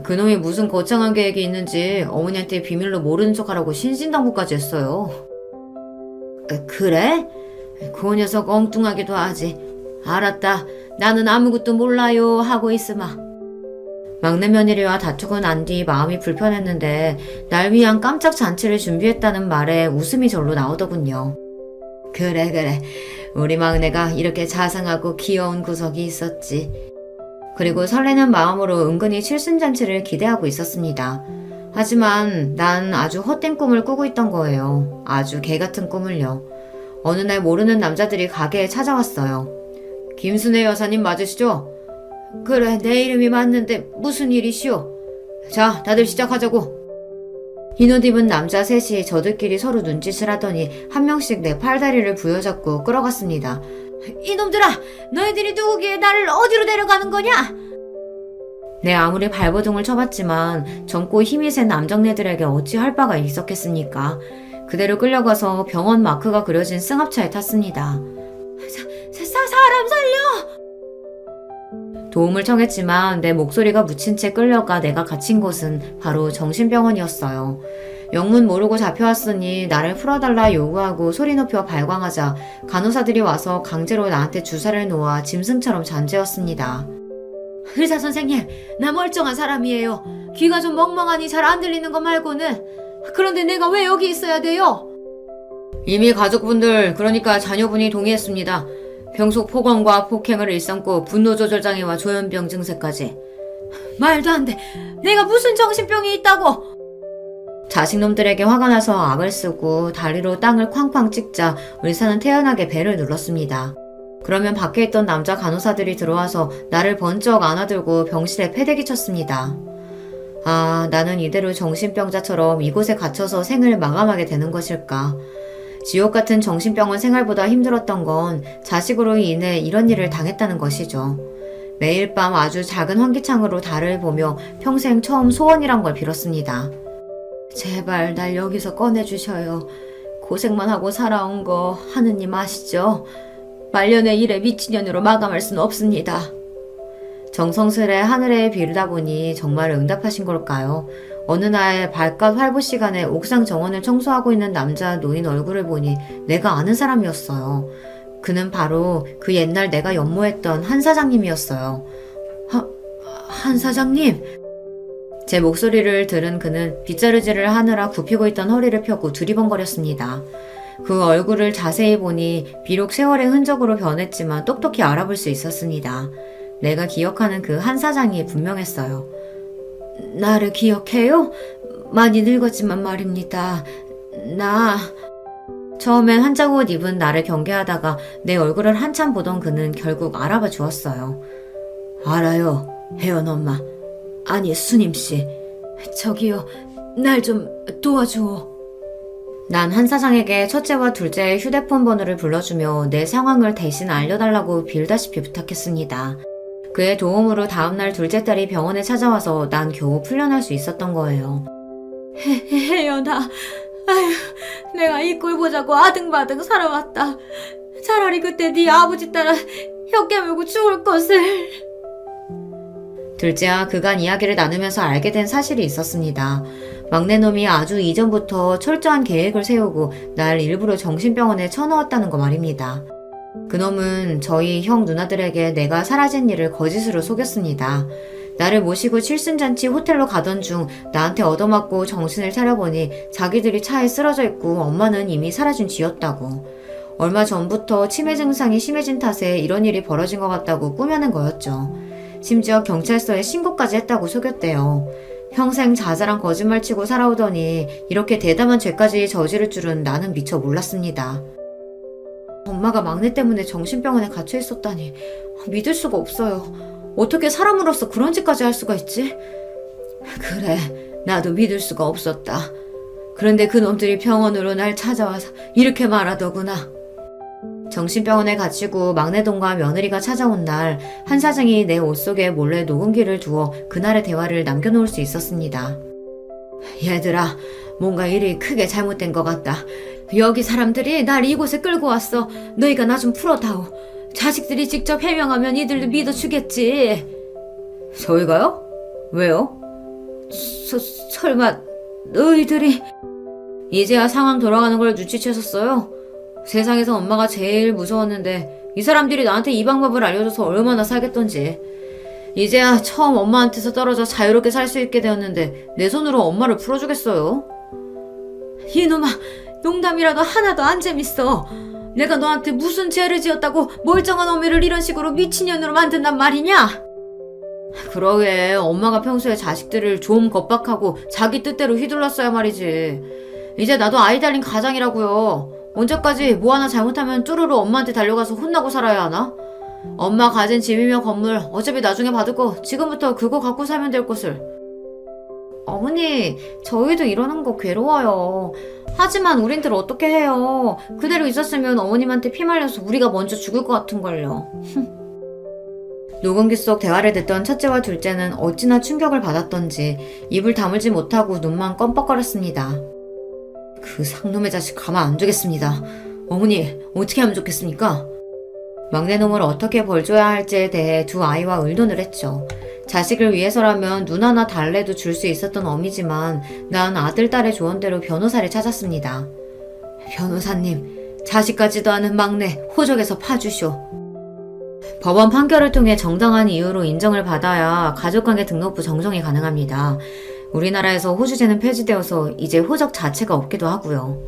그놈이 무슨 거창한 계획이 있는지 어머니한테 비밀로 모르는 척하라고 신신당부까지 했어요. 그래? 그 녀석 엉뚱하기도 하지. 알았다. 나는 아무것도 몰라요 하고 있으마. 막내 며느리와 다투고 난 뒤 마음이 불편했는데 날 위한 깜짝 잔치를 준비했다는 말에 웃음이 절로 나오더군요. 그래. 우리 막내가 이렇게 자상하고 귀여운 구석이 있었지. 그리고 설레는 마음으로 은근히 칠순잔치를 기대하고 있었습니다. 하지만 난 아주 헛된 꿈을 꾸고 있던 거예요. 아주 개같은 꿈을요. 어느 날 모르는 남자들이 가게에 찾아왔어요. 김순애 여사님 맞으시죠? 그래, 내 이름이 맞는데 무슨 일이시오? 자, 다들 시작하자고. 흰옷 입은 남자 셋이 저들끼리 서로 눈짓을 하더니 한 명씩 내 팔다리를 부여잡고 끌어갔습니다. 이놈들아! 너희들이 누구기에 나를 어디로 데려가는 거냐? 내 아무리 발버둥을 쳐봤지만 젊고 힘이 센 남정네들에게 어찌할 바가 있었겠습니까? 그대로 끌려가서 병원 마크가 그려진 승합차에 탔습니다. 사람 살려! 도움을 청했지만 내 목소리가 묻힌 채 끌려가 내가 갇힌 곳은 바로 정신병원이었어요. 영문 모르고 잡혀왔으니 나를 풀어달라 요구하고 소리 높여 발광하자 간호사들이 와서 강제로 나한테 주사를 놓아 짐승처럼 잔재웠습니다. 의사 선생님, 나 멀쩡한 사람이에요. 귀가 좀 멍멍하니 잘 안 들리는 거 말고는. 그런데 내가 왜 여기 있어야 돼요? 이미 가족분들, 그러니까 자녀분이 동의했습니다. 병속 폭언과 폭행을 일삼고 분노조절장애와 조현병 증세까지. 말도 안 돼. 내가 무슨 정신병이 있다고. 자식놈들에게 화가 나서 악을 쓰고 다리로 땅을 쾅쾅 찍자 의사는 태연하게 배를 눌렀습니다. 그러면 밖에 있던 남자 간호사들이 들어와서 나를 번쩍 안아들고 병실에 패대기 쳤습니다. 아, 나는 이대로 정신병자처럼 이곳에 갇혀서 생을 마감하게 되는 것일까. 지옥 같은 정신병원 생활보다 힘들었던 건 자식으로 인해 이런 일을 당했다는 것이죠. 매일 밤 아주 작은 환기창으로 달을 보며 평생 처음 소원이란 걸 빌었습니다. 제발 날 여기서 꺼내주셔요. 고생만 하고 살아온 거 하느님 아시죠? 말년의 일에 미친년으로 마감할 수는 없습니다. 정성스레 하늘에 비르다 보니 정말 응답하신 걸까요? 어느 날 발갓 활보 시간에 옥상 정원을 청소하고 있는 남자 노인 얼굴을 보니 내가 아는 사람이었어요. 그는 바로 그 옛날 내가 연모했던 한 사장님이었어요. 한 사장님? 제 목소리를 들은 그는 빗자루질을 하느라 굽히고 있던 허리를 펴고 두리번거렸습니다. 그 얼굴을 자세히 보니 비록 세월의 흔적으로 변했지만 똑똑히 알아볼 수 있었습니다. 내가 기억하는 그 한 사장이 분명했어요. 나를 기억해요? 많이 늙었지만 말입니다. 처음엔 한자옷 입은 나를 경계하다가 내 얼굴을 한참 보던 그는 결국 알아봐 주었어요. 알아요, 혜연 엄마. 아니, 수님씨. 저기요, 날 좀 도와주오. 난 한 사장에게 첫째와 둘째의 휴대폰 번호를 불러주며 내 상황을 대신 알려달라고 빌다시피 부탁했습니다. 그의 도움으로 다음날 둘째 딸이 병원에 찾아와서 난 겨우 풀려날 수 있었던 거예요. 혜연아, 아휴, 내가 이 꼴 보자고 아등바등 살아왔다. 차라리 그때 네 아버지 따라 혀 깨물고 죽을 것을. 둘째와 그간 이야기를 나누면서 알게 된 사실이 있었습니다. 막내놈이 아주 이전부터 철저한 계획을 세우고 날 일부러 정신병원에 쳐넣었다는 거 말입니다. 그놈은 저희 형 누나들에게 내가 사라진 일을 거짓으로 속였습니다. 나를 모시고 칠순잔치 호텔로 가던 중 나한테 얻어맞고 정신을 차려보니 자기들이 차에 쓰러져 있고 엄마는 이미 사라진 쥐였다고. 얼마 전부터 치매 증상이 심해진 탓에 이런 일이 벌어진 것 같다고 꾸며낸 거였죠. 심지어 경찰서에 신고까지 했다고 속였대요. 평생 자잘한 거짓말 치고 살아오더니 이렇게 대담한 죄까지 저지를 줄은 나는 미처 몰랐습니다. 엄마가 막내 때문에 정신병원에 갇혀 있었다니 믿을 수가 없어요. 어떻게 사람으로서 그런 짓까지 할 수가 있지? 그래, 나도 믿을 수가 없었다. 그런데 그놈들이 병원으로 날 찾아와서 이렇게 말하더구나. 정신병원에 갇히고 막내동과 며느리가 찾아온 날, 한 사장이 내 옷 속에 몰래 녹음기를 두어 그날의 대화를 남겨놓을 수 있었습니다. 얘들아, 뭔가 일이 크게 잘못된 것 같다. 여기 사람들이 날 이곳에 끌고 왔어. 너희가 나 좀 풀어다오. 자식들이 직접 해명하면 이들도 믿어주겠지. 저희가요? 왜요? 설마 너희들이... 이제야 상황 돌아가는 걸 눈치채셨어요? 세상에서 엄마가 제일 무서웠는데 이 사람들이 나한테 이 방법을 알려줘서 얼마나 살겠던지. 이제야 처음 엄마한테서 떨어져 자유롭게 살 수 있게 되었는데 내 손으로 엄마를 풀어주겠어요? 이놈아, 농담이라도 하나도 안 재밌어. 내가 너한테 무슨 죄를 지었다고 멀쩡한 어미를 이런 식으로 미친년으로 만든단 말이냐? 그러게 엄마가 평소에 자식들을 좀 겁박하고 자기 뜻대로 휘둘렀어야 말이지. 이제 나도 아이 달린 가장이라고요. 언제까지 뭐 하나 잘못하면 쭈루루 엄마한테 달려가서 혼나고 살아야 하나? 엄마 가진 집이며 건물 어차피 나중에 받을 거 지금부터 그거 갖고 살면 될 것을. 어머니, 저희도 이러는 거 괴로워요. 하지만 우린들 어떻게 해요. 그대로 있었으면 어머님한테 피 말려서 우리가 먼저 죽을 것 같은걸요. 녹음기 속 대화를 듣던 첫째와 둘째는 어찌나 충격을 받았던지 입을 다물지 못하고 눈만 껌뻑거렸습니다. 그 상놈의 자식 가만 안 두겠습니다. 어머니, 어떻게 하면 좋겠습니까? 막내놈을 어떻게 벌줘야 할지에 대해 두 아이와 의논을 했죠. 자식을 위해서라면 눈 하나 달래도 줄 수 있었던 어미지만 난 아들, 딸의 조언대로 변호사를 찾았습니다. 변호사님, 자식까지도 않은 막내 호적에서 파주쇼. 법원 판결을 통해 정당한 이유로 인정을 받아야 가족관계 등록부 정정이 가능합니다. 우리나라에서 호주제는 폐지되어서 이제 호적 자체가 없기도 하고요.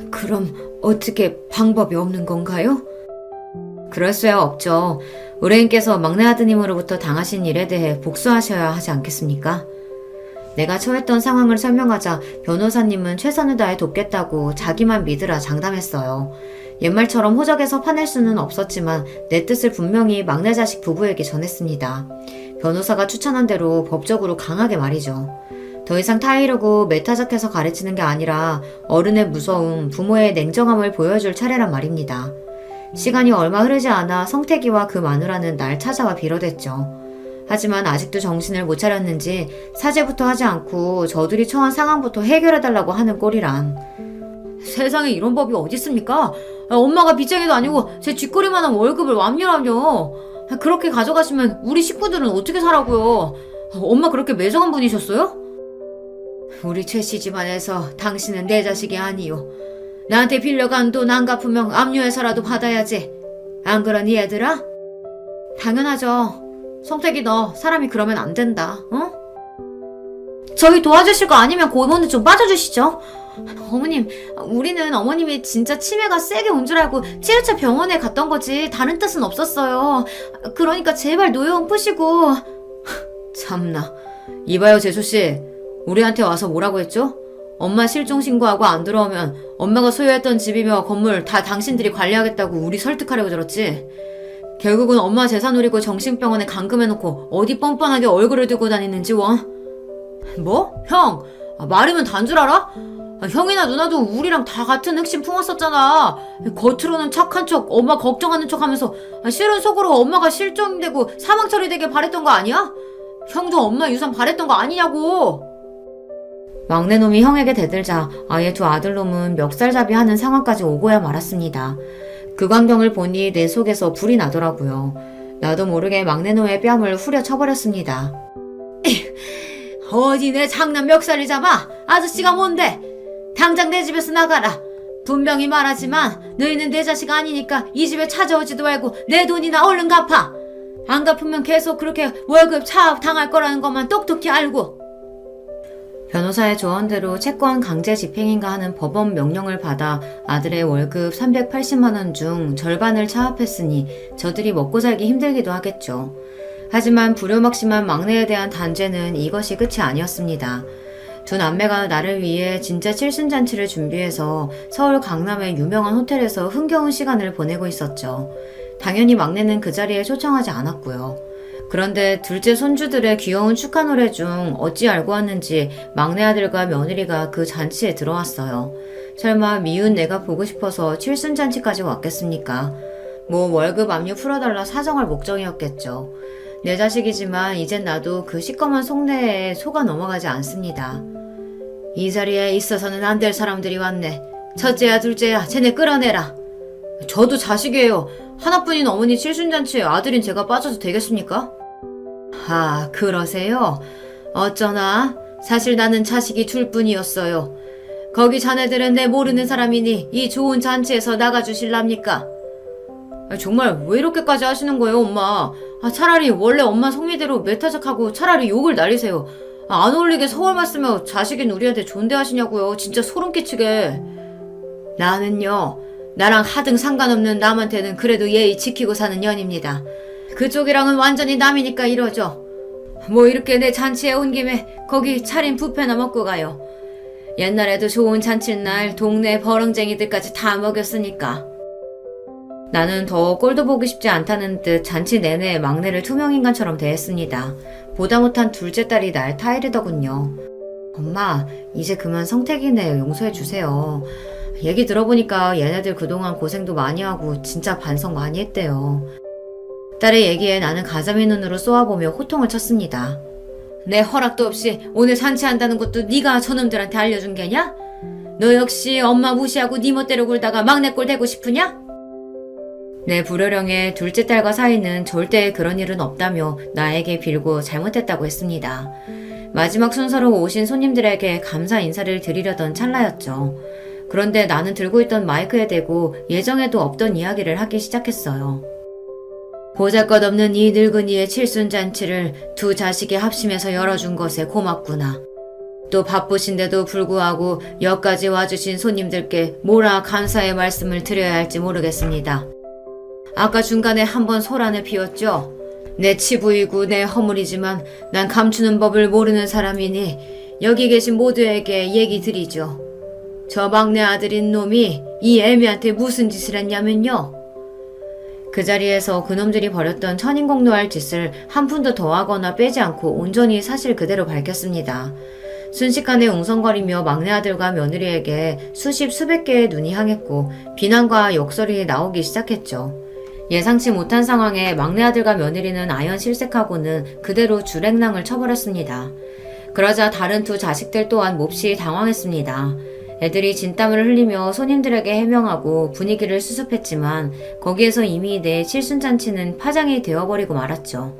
그럼 어떻게 방법이 없는 건가요? 그럴 수야 없죠. 의뢰인께서 막내 아드님으로부터 당하신 일에 대해 복수하셔야 하지 않겠습니까? 내가 처했던 상황을 설명하자 변호사님은 최선을 다해 돕겠다고 자기만 믿으라 장담했어요. 옛말처럼 호적에서 파낼 수는 없었지만 내 뜻을 분명히 막내 자식 부부에게 전했습니다. 변호사가 추천한 대로 법적으로 강하게 말이죠. 더 이상 타이르고 메타적해서 가르치는 게 아니라 어른의 무서움, 부모의 냉정함을 보여줄 차례란 말입니다. 시간이 얼마 흐르지 않아 성태기와 그 마누라는 날 찾아와 빌어댔죠. 하지만 아직도 정신을 못 차렸는지 사죄부터 하지 않고 저들이 처한 상황부터 해결해달라고 하는 꼴이란. 세상에 이런 법이 어디 있습니까? 엄마가 빚쟁이도 아니고 제 쥐꼬리만한 월급을 완료하며 그렇게 가져가시면 우리 식구들은 어떻게 살라고요? 엄마 그렇게 매정한 분이셨어요? 우리 최씨 집안에서 당신은 내 자식이 아니요. 나한테 빌려간 돈 안 갚으면 압류해서라도 받아야지. 안 그러니 얘들아? 당연하죠. 성택이 너 사람이 그러면 안 된다. 어? 저희 도와주실 거 아니면 고모는 좀 빠져주시죠. 어머님, 우리는 어머님이 진짜 치매가 세게 온 줄 알고 7차 병원에 갔던 거지 다른 뜻은 없었어요. 그러니까 제발 노여움 푸시고. 참나. 이봐요 재수씨. 우리한테 와서 뭐라고 했죠? 엄마 실종 신고하고 안 들어오면 엄마가 소유했던 집이며 건물 다 당신들이 관리하겠다고 우리 설득하려고 저랬지. 결국은 엄마 재산 노리고 정신병원에 감금해놓고 어디 뻔뻔하게 얼굴을 들고 다니는지 원. 뭐? 형! 말이면 단 줄 알아? 형이나 누나도 우리랑 다 같은 흑심 품었었잖아. 겉으로는 착한 척 엄마 걱정하는 척 하면서 실은 속으로 엄마가 실종되고 사망 처리되길 바랬던 거 아니야? 형도 엄마 유산 바랬던 거 아니냐고. 막내놈이 형에게 대들자 아예 두 아들놈은 멱살잡이 하는 상황까지 오고야 말았습니다. 그 광경을 보니 내 속에서 불이 나더라고요. 나도 모르게 막내놈의 뺨을 후려 쳐버렸습니다. 어디 내 장남 멱살을 잡아? 아저씨가 뭔데? 당장 내 집에서 나가라. 분명히 말하지만 너희는 내 자식 아니니까 이 집에 찾아오지도 말고 내 돈이나 얼른 갚아. 안 갚으면 계속 그렇게 월급 차압 당할 거라는 것만 똑똑히 알고. 변호사의 조언대로 채권 강제 집행인가 하는 법원 명령을 받아 아들의 월급 380만 원 중 절반을 차압했으니 저들이 먹고 살기 힘들기도 하겠죠. 하지만 불효막심한 막내에 대한 단죄는 이것이 끝이 아니었습니다. 두 남매가 나를 위해 진짜 칠순잔치를 준비해서 서울 강남의 유명한 호텔에서 흥겨운 시간을 보내고 있었죠. 당연히 막내는 그 자리에 초청하지 않았고요. 그런데 둘째 손주들의 귀여운 축하 노래 중 어찌 알고 왔는지 막내 아들과 며느리가 그 잔치에 들어왔어요. 설마 미운 내가 보고 싶어서 칠순잔치까지 왔겠습니까? 뭐 월급 압류 풀어달라 사정할 목적이었겠죠. 내 자식이지만 이젠 나도 그 시꺼먼 속내에 속아 넘어가지 않습니다. 이 자리에 있어서는 안 될 사람들이 왔네. 첫째야 둘째야 쟤네 끌어내라. 저도 자식이에요. 하나뿐인 어머니 칠순잔치에 아들인 제가 빠져도 되겠습니까? 아, 그러세요? 어쩌나? 사실 나는 자식이 둘뿐이었어요. 거기 자네들은 내 모르는 사람이니 이 좋은 잔치에서 나가주실랍니까? 정말 왜 이렇게까지 하시는 거예요, 엄마? 차라리 원래 엄마 성미대로 메타적하고 차라리 욕을 날리세요. 안 어울리게 서울만 쓰며 자식인 우리한테 존대하시냐고요. 진짜 소름 끼치게. 나는요, 나랑 하등 상관없는 남한테는 그래도 예의 지키고 사는 년입니다. 그쪽이랑은 완전히 남이니까 이러죠. 뭐 이렇게 내 잔치에 온 김에 거기 차린 뷔페나 먹고 가요. 옛날에도 좋은 잔칫날 동네 버렁쟁이들까지 다 먹였으니까. 나는 더 꼴도 보기 쉽지 않다는 듯 잔치 내내 막내를 투명인간처럼 대했습니다. 보다 못한 둘째 딸이 날 타이르더군요. 엄마, 이제 그만 성택이네 용서해주세요. 얘기 들어보니까 얘네들 그동안 고생도 많이 하고 진짜 반성 많이 했대요. 딸의 얘기에 나는 가자미 눈으로 쏘아보며 호통을 쳤습니다. 내 허락도 없이 오늘 잔치한다는 것도 네가 저놈들한테 알려준 게냐? 너 역시 엄마 무시하고 네 멋대로 굴다가 막내 꼴 되고 싶으냐? 내 불효령에 둘째 딸과 사이는 절대 그런 일은 없다며 나에게 빌고 잘못했다고 했습니다. 마지막 순서로 오신 손님들에게 감사 인사를 드리려던 찰나였죠. 그런데 나는 들고 있던 마이크에 대고 예정에도 없던 이야기를 하기 시작했어요. 보잘것없는 이 늙은이의 칠순잔치를 두 자식이 합심해서 열어준 것에 고맙구나. 또 바쁘신데도 불구하고 여기까지 와주신 손님들께 뭐라 감사의 말씀을 드려야 할지 모르겠습니다. 아까 중간에 한번 소란을 피웠죠. 내 치부이고 내 허물이지만 난 감추는 법을 모르는 사람이니 여기 계신 모두에게 얘기 드리죠. 저 막내 아들인 놈이 이 애미한테 무슨 짓을 했냐면요. 그 자리에서 그놈들이 벌였던 천인공노할 짓을 한 푼도 더하거나 빼지 않고 온전히 사실 그대로 밝혔습니다. 순식간에 웅성거리며 막내 아들과 며느리에게 수십 수백 개의 눈이 향했고 비난과 욕설이 나오기 시작했죠. 예상치 못한 상황에 막내 아들과 며느리는 아연 실색하고는 그대로 주랭랑을 쳐버렸습니다. 그러자 다른 두 자식들 또한 몹시 당황했습니다. 애들이 진땀을 흘리며 손님들에게 해명하고 분위기를 수습했지만 거기에서 이미 내 칠순잔치는 파장이 되어버리고 말았죠.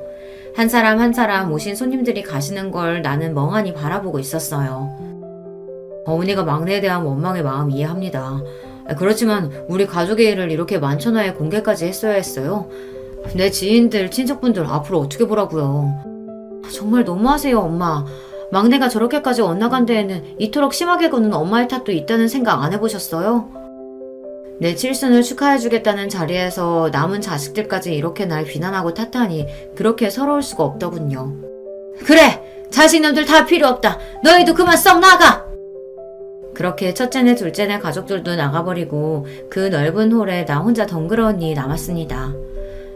한 사람 한 사람 오신 손님들이 가시는 걸 나는 멍하니 바라보고 있었어요. 어머니가 막내에 대한 원망의 마음 이해합니다. 그렇지만 우리 가족의 일을 이렇게 만천하에 공개까지 했어야 했어요. 내 지인들, 친척분들 앞으로 어떻게 보라고요. 정말 너무하세요, 엄마. 막내가 저렇게까지 엇나간 데에는 이토록 심하게 구는 엄마의 탓도 있다는 생각 안 해보셨어요? 내 칠순을 축하해주겠다는 자리에서 남은 자식들까지 이렇게 날 비난하고 탓하니 그렇게 서러울 수가 없더군요. 그래! 자식놈들 다 필요 없다! 너희도 그만 썩 나가! 그렇게 첫째네 둘째네 가족들도 나가버리고 그 넓은 홀에 나 혼자 덩그러니 남았습니다.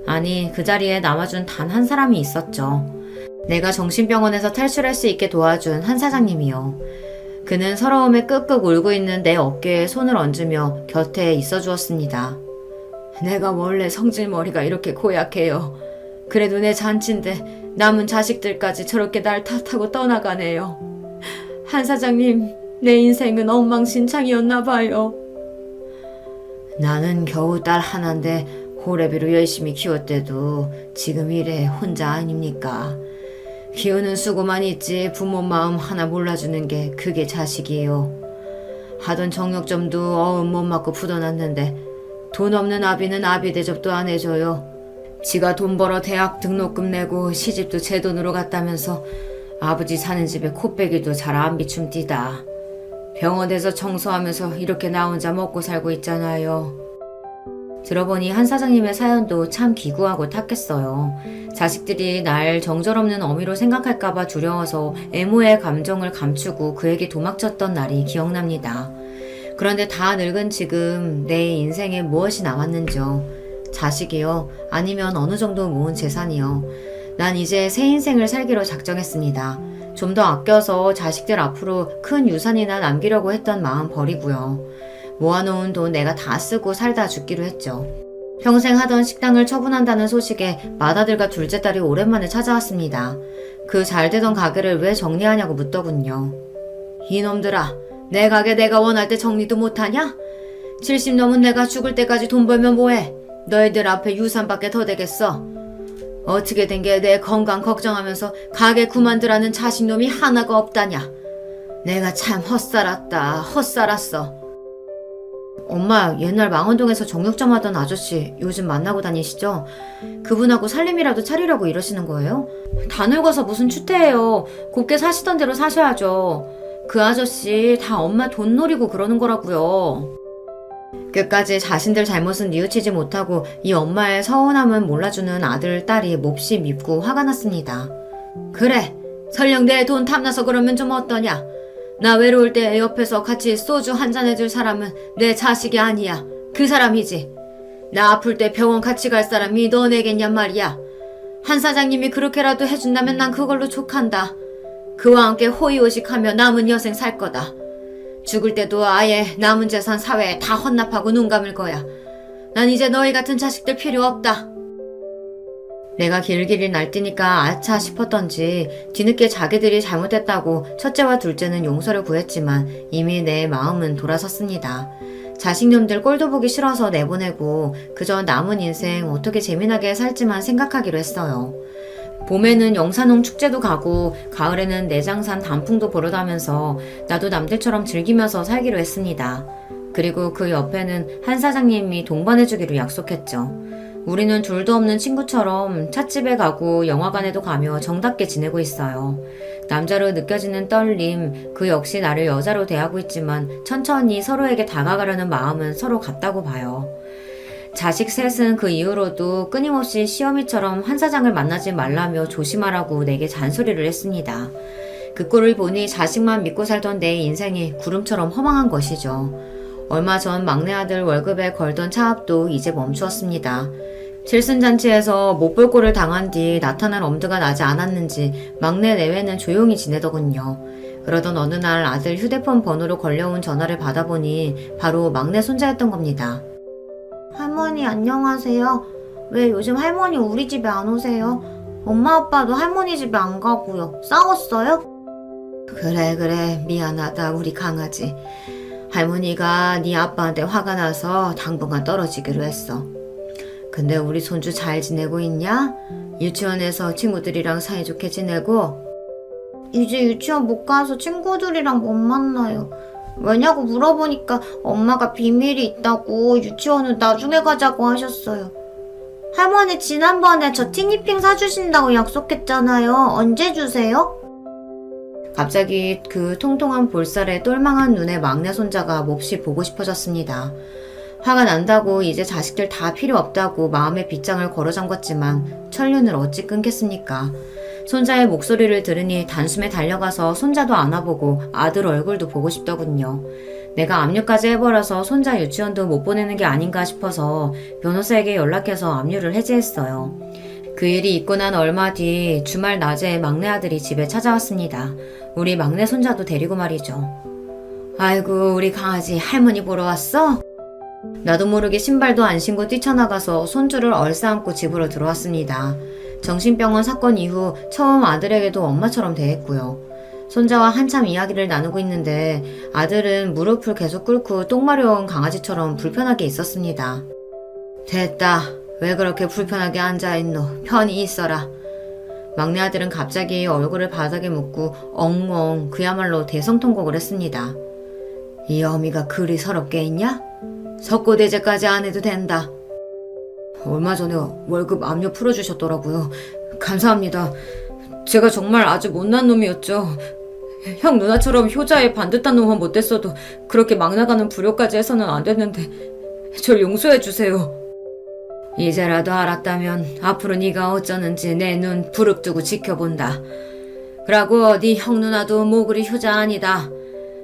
아니, 그 자리에 남아준 단 한 사람이 있었죠. 내가 정신병원에서 탈출할 수 있게 도와준 한 사장님이요. 그는 서러움에 끄끄 울고 있는 내 어깨에 손을 얹으며 곁에 있어 주었습니다. 내가 원래 성질머리가 이렇게 고약해요. 그래도 내 잔치인데 남은 자식들까지 저렇게 날 탓하고 떠나가네요. 한 사장님, 내 인생은 엉망진창이었나 봐요. 나는 겨우 딸 하나인데 호래비로 열심히 키웠대도 지금 이래 혼자 아닙니까? 키우는 수고만 있지 부모 마음 하나 몰라주는 게 그게 자식이에요. 하던 정육점도 못 맞고 푸어놨는데 돈 없는 아비는 아비 대접도 안 해줘요. 지가 돈 벌어 대학 등록금 내고 시집도 제 돈으로 갔다면서 아버지 사는 집에 코빼기도 잘 안 비춤디다. 병원에서 청소하면서 이렇게 나 혼자 먹고 살고 있잖아요. 들어보니 한 사장님의 사연도 참 기구하고 탁했어요. 자식들이 날 정절없는 어미로 생각할까봐 두려워서 애모의 감정을 감추고 그에게 도망쳤던 날이 기억납니다. 그런데 다 늙은 지금 내 인생에 무엇이 남았는지요. 자식이요? 아니면 어느 정도 모은 재산이요? 난 이제 새 인생을 살기로 작정했습니다. 좀 더 아껴서 자식들 앞으로 큰 유산이나 남기려고 했던 마음 버리고요. 모아놓은 돈 내가 다 쓰고 살다 죽기로 했죠. 평생 하던 식당을 처분한다는 소식에 맏아들과 둘째 딸이 오랜만에 찾아왔습니다. 그 잘되던 가게를 왜 정리하냐고 묻더군요. 이놈들아, 내 가게 내가 원할 때 정리도 못하냐? 70 넘은 내가 죽을 때까지 돈 벌면 뭐해? 너희들 앞에 유산밖에 더 되겠어. 어떻게 된 게 내 건강 걱정하면서 가게 그만두라는 자식놈이 하나가 없다냐? 내가 참 헛살았어. 엄마, 옛날 망원동에서 정육점 하던 아저씨 요즘 만나고 다니시죠? 그분하고 살림이라도 차리려고 이러시는 거예요? 다 늙어서 무슨 추태예요. 곱게 사시던 대로 사셔야죠. 그 아저씨 다 엄마 돈 노리고 그러는 거라고요. 끝까지 자신들 잘못은 뉘우치지 못하고 이 엄마의 서운함은 몰라주는 아들, 딸이 몹시 밉고 화가 났습니다. 그래, 설령 내 돈 탐나서 그러면 좀 어떠냐? 나 외로울 때 옆에서 같이 소주 한잔 해줄 사람은 내 자식이 아니야. 그 사람이지. 나 아플 때 병원 같이 갈 사람이 너네겠냔 말이야. 한 사장님이 그렇게라도 해준다면 난 그걸로 족한다. 그와 함께 호의호식하며 남은 여생 살 거다. 죽을 때도 아예 남은 재산 사회에 다 헌납하고 눈 감을 거야. 난 이제 너희 같은 자식들 필요 없다. 내가 길길이 날뛰니까 아차 싶었던지 뒤늦게 자기들이 잘못했다고 첫째와 둘째는 용서를 구했지만 이미 내 마음은 돌아섰습니다. 자식놈들 꼴도 보기 싫어서 내보내고 그저 남은 인생 어떻게 재미나게 살지만 생각하기로 했어요. 봄에는 영산홍 축제도 가고 가을에는 내장산 단풍도 보러 다면서 나도 남들처럼 즐기면서 살기로 했습니다. 그리고 그 옆에는 한 사장님이 동반해주기로 약속했죠. 우리는 둘도 없는 친구처럼 찻집에 가고 영화관에도 가며 정답게 지내고 있어요. 남자로 느껴지는 떨림, 그 역시 나를 여자로 대하고 있지만 천천히 서로에게 다가가려는 마음은 서로 같다고 봐요. 자식 셋은 그 이후로도 끊임없이 시어미처럼 한 사장을 만나지 말라며 조심하라고 내게 잔소리를 했습니다. 그 꼴을 보니 자식만 믿고 살던 내 인생이 구름처럼 허망한 것이죠. 얼마 전 막내 아들 월급에 걸던 차압도 이제 멈추었습니다. 칠순잔치에서 못 볼 꼴을 당한 뒤 나타날 엄두가 나지 않았는지 막내 내외는 조용히 지내더군요. 그러던 어느 날 아들 휴대폰 번호로 걸려온 전화를 받아보니 바로 막내 손자였던 겁니다. 할머니 안녕하세요. 왜 요즘 할머니 우리 집에 안 오세요? 엄마 아빠도 할머니 집에 안 가고요. 싸웠어요? 그래 미안하다 우리 강아지. 할머니가 네 아빠한테 화가 나서 당분간 떨어지기로 했어. 근데 우리 손주 잘 지내고 있냐? 유치원에서 친구들이랑 사이좋게 지내고? 이제 유치원 못 가서 친구들이랑 못 만나요. 왜냐고 물어보니까 엄마가 비밀이 있다고 유치원은 나중에 가자고 하셨어요. 할머니 지난번에 저 티니핑 사주신다고 약속했잖아요. 언제 주세요? 갑자기 그 통통한 볼살에 똘망한 눈의 막내 손자가 몹시 보고 싶어졌습니다. 화가 난다고 이제 자식들 다 필요 없다고 마음의 빗장을 걸어 잠궜지만 천륜을 어찌 끊겠습니까? 손자의 목소리를 들으니 단숨에 달려가서 손자도 안아보고 아들 얼굴도 보고 싶더군요. 내가 압류까지 해버려서 손자 유치원도 못 보내는 게 아닌가 싶어서 변호사에게 연락해서 압류를 해지했어요. 그 일이 있고 난 얼마 뒤 주말 낮에 막내 아들이 집에 찾아왔습니다. 우리 막내 손자도 데리고 말이죠. 아이고 우리 강아지 할머니 보러 왔어? 나도 모르게 신발도 안 신고 뛰쳐나가서 손주를 얼싸안고 집으로 들어왔습니다. 정신병원 사건 이후 처음 아들에게도 엄마처럼 대했고요. 손자와 한참 이야기를 나누고 있는데 아들은 무릎을 계속 꿇고 똥 마려운 강아지처럼 불편하게 있었습니다. 됐다. 왜 그렇게 불편하게 앉아있노? 편히 있어라. 막내 아들은 갑자기 얼굴을 바닥에 묻고 엉엉 그야말로 대성통곡을 했습니다. 이 어미가 그리 서럽게 있냐? 석고대제까지 안 해도 된다. 얼마 전에 월급 압류 풀어주셨더라고요. 감사합니다. 제가 정말 아주 못난 놈이었죠. 형 누나처럼 효자의 반듯한 놈은 못됐어도 그렇게 막 나가는 불효까지 해서는 안 됐는데 절 용서해 주세요. 이제라도 알았다면 앞으로 네가 어쩌는지 내 눈 부릅뜨고 지켜본다. 그러고 네 형 누나도 뭐 그리 효자 아니다.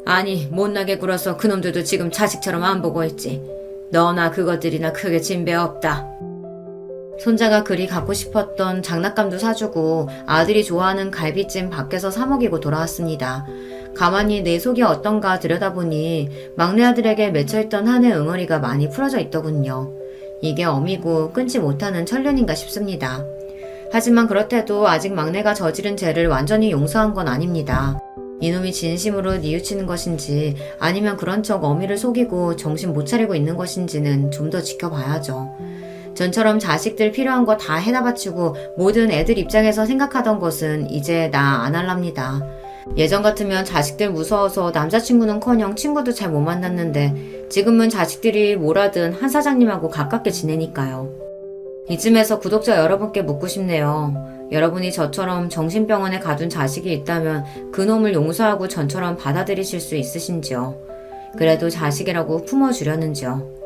아니 못나게 굴어서 그놈들도 지금 자식처럼 안 보고 있지. 너나 그것들이나 크게 진배 없다. 손자가 그리 갖고 싶었던 장난감도 사주고 아들이 좋아하는 갈비찜 밖에서 사 먹이고 돌아왔습니다. 가만히 내 속이 어떤가 들여다보니 막내 아들에게 맺혀있던 한해 응어리가 많이 풀어져 있더군요. 이게 어미고 끊지 못하는 천륜인가 싶습니다. 하지만 그렇대도 아직 막내가 저지른 죄를 완전히 용서한 건 아닙니다. 이놈이 진심으로 뉘우치는 것인지 아니면 그런 척 어미를 속이고 정신 못 차리고 있는 것인지는 좀 더 지켜봐야죠. 전처럼 자식들 필요한 거 다 해다 바치고 모든 애들 입장에서 생각하던 것은 이제 나 안 할랍니다. 예전 같으면 자식들 무서워서 남자친구는커녕 친구도 잘 못 만났는데 지금은 자식들이 뭐라든 한 사장님하고 가깝게 지내니까요. 이쯤에서 구독자 여러분께 묻고 싶네요. 여러분이 저처럼 정신병원에 가둔 자식이 있다면 그놈을 용서하고 전처럼 받아들이실 수 있으신지요? 그래도 자식이라고 품어주려는지요?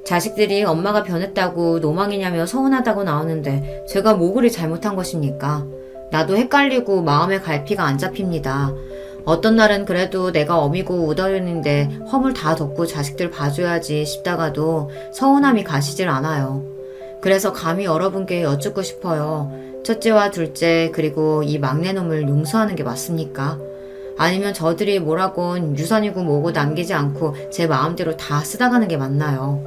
자식들이 엄마가 변했다고 노망이냐며 서운하다고 나오는데 제가 뭐 그리 잘못한 것입니까? 나도 헷갈리고 마음의 갈피가 안 잡힙니다. 어떤 날은 그래도 내가 어미고 우덜인데 허물 다 덮고 자식들 봐줘야지 싶다가도 서운함이 가시질 않아요. 그래서 감히 여러분께 여쭙고 싶어요. 첫째와 둘째 그리고 이 막내놈을 용서하는 게 맞습니까? 아니면 저들이 뭐라곤 유산이고 뭐고 남기지 않고 제 마음대로 다 쓰다가는 게 맞나요?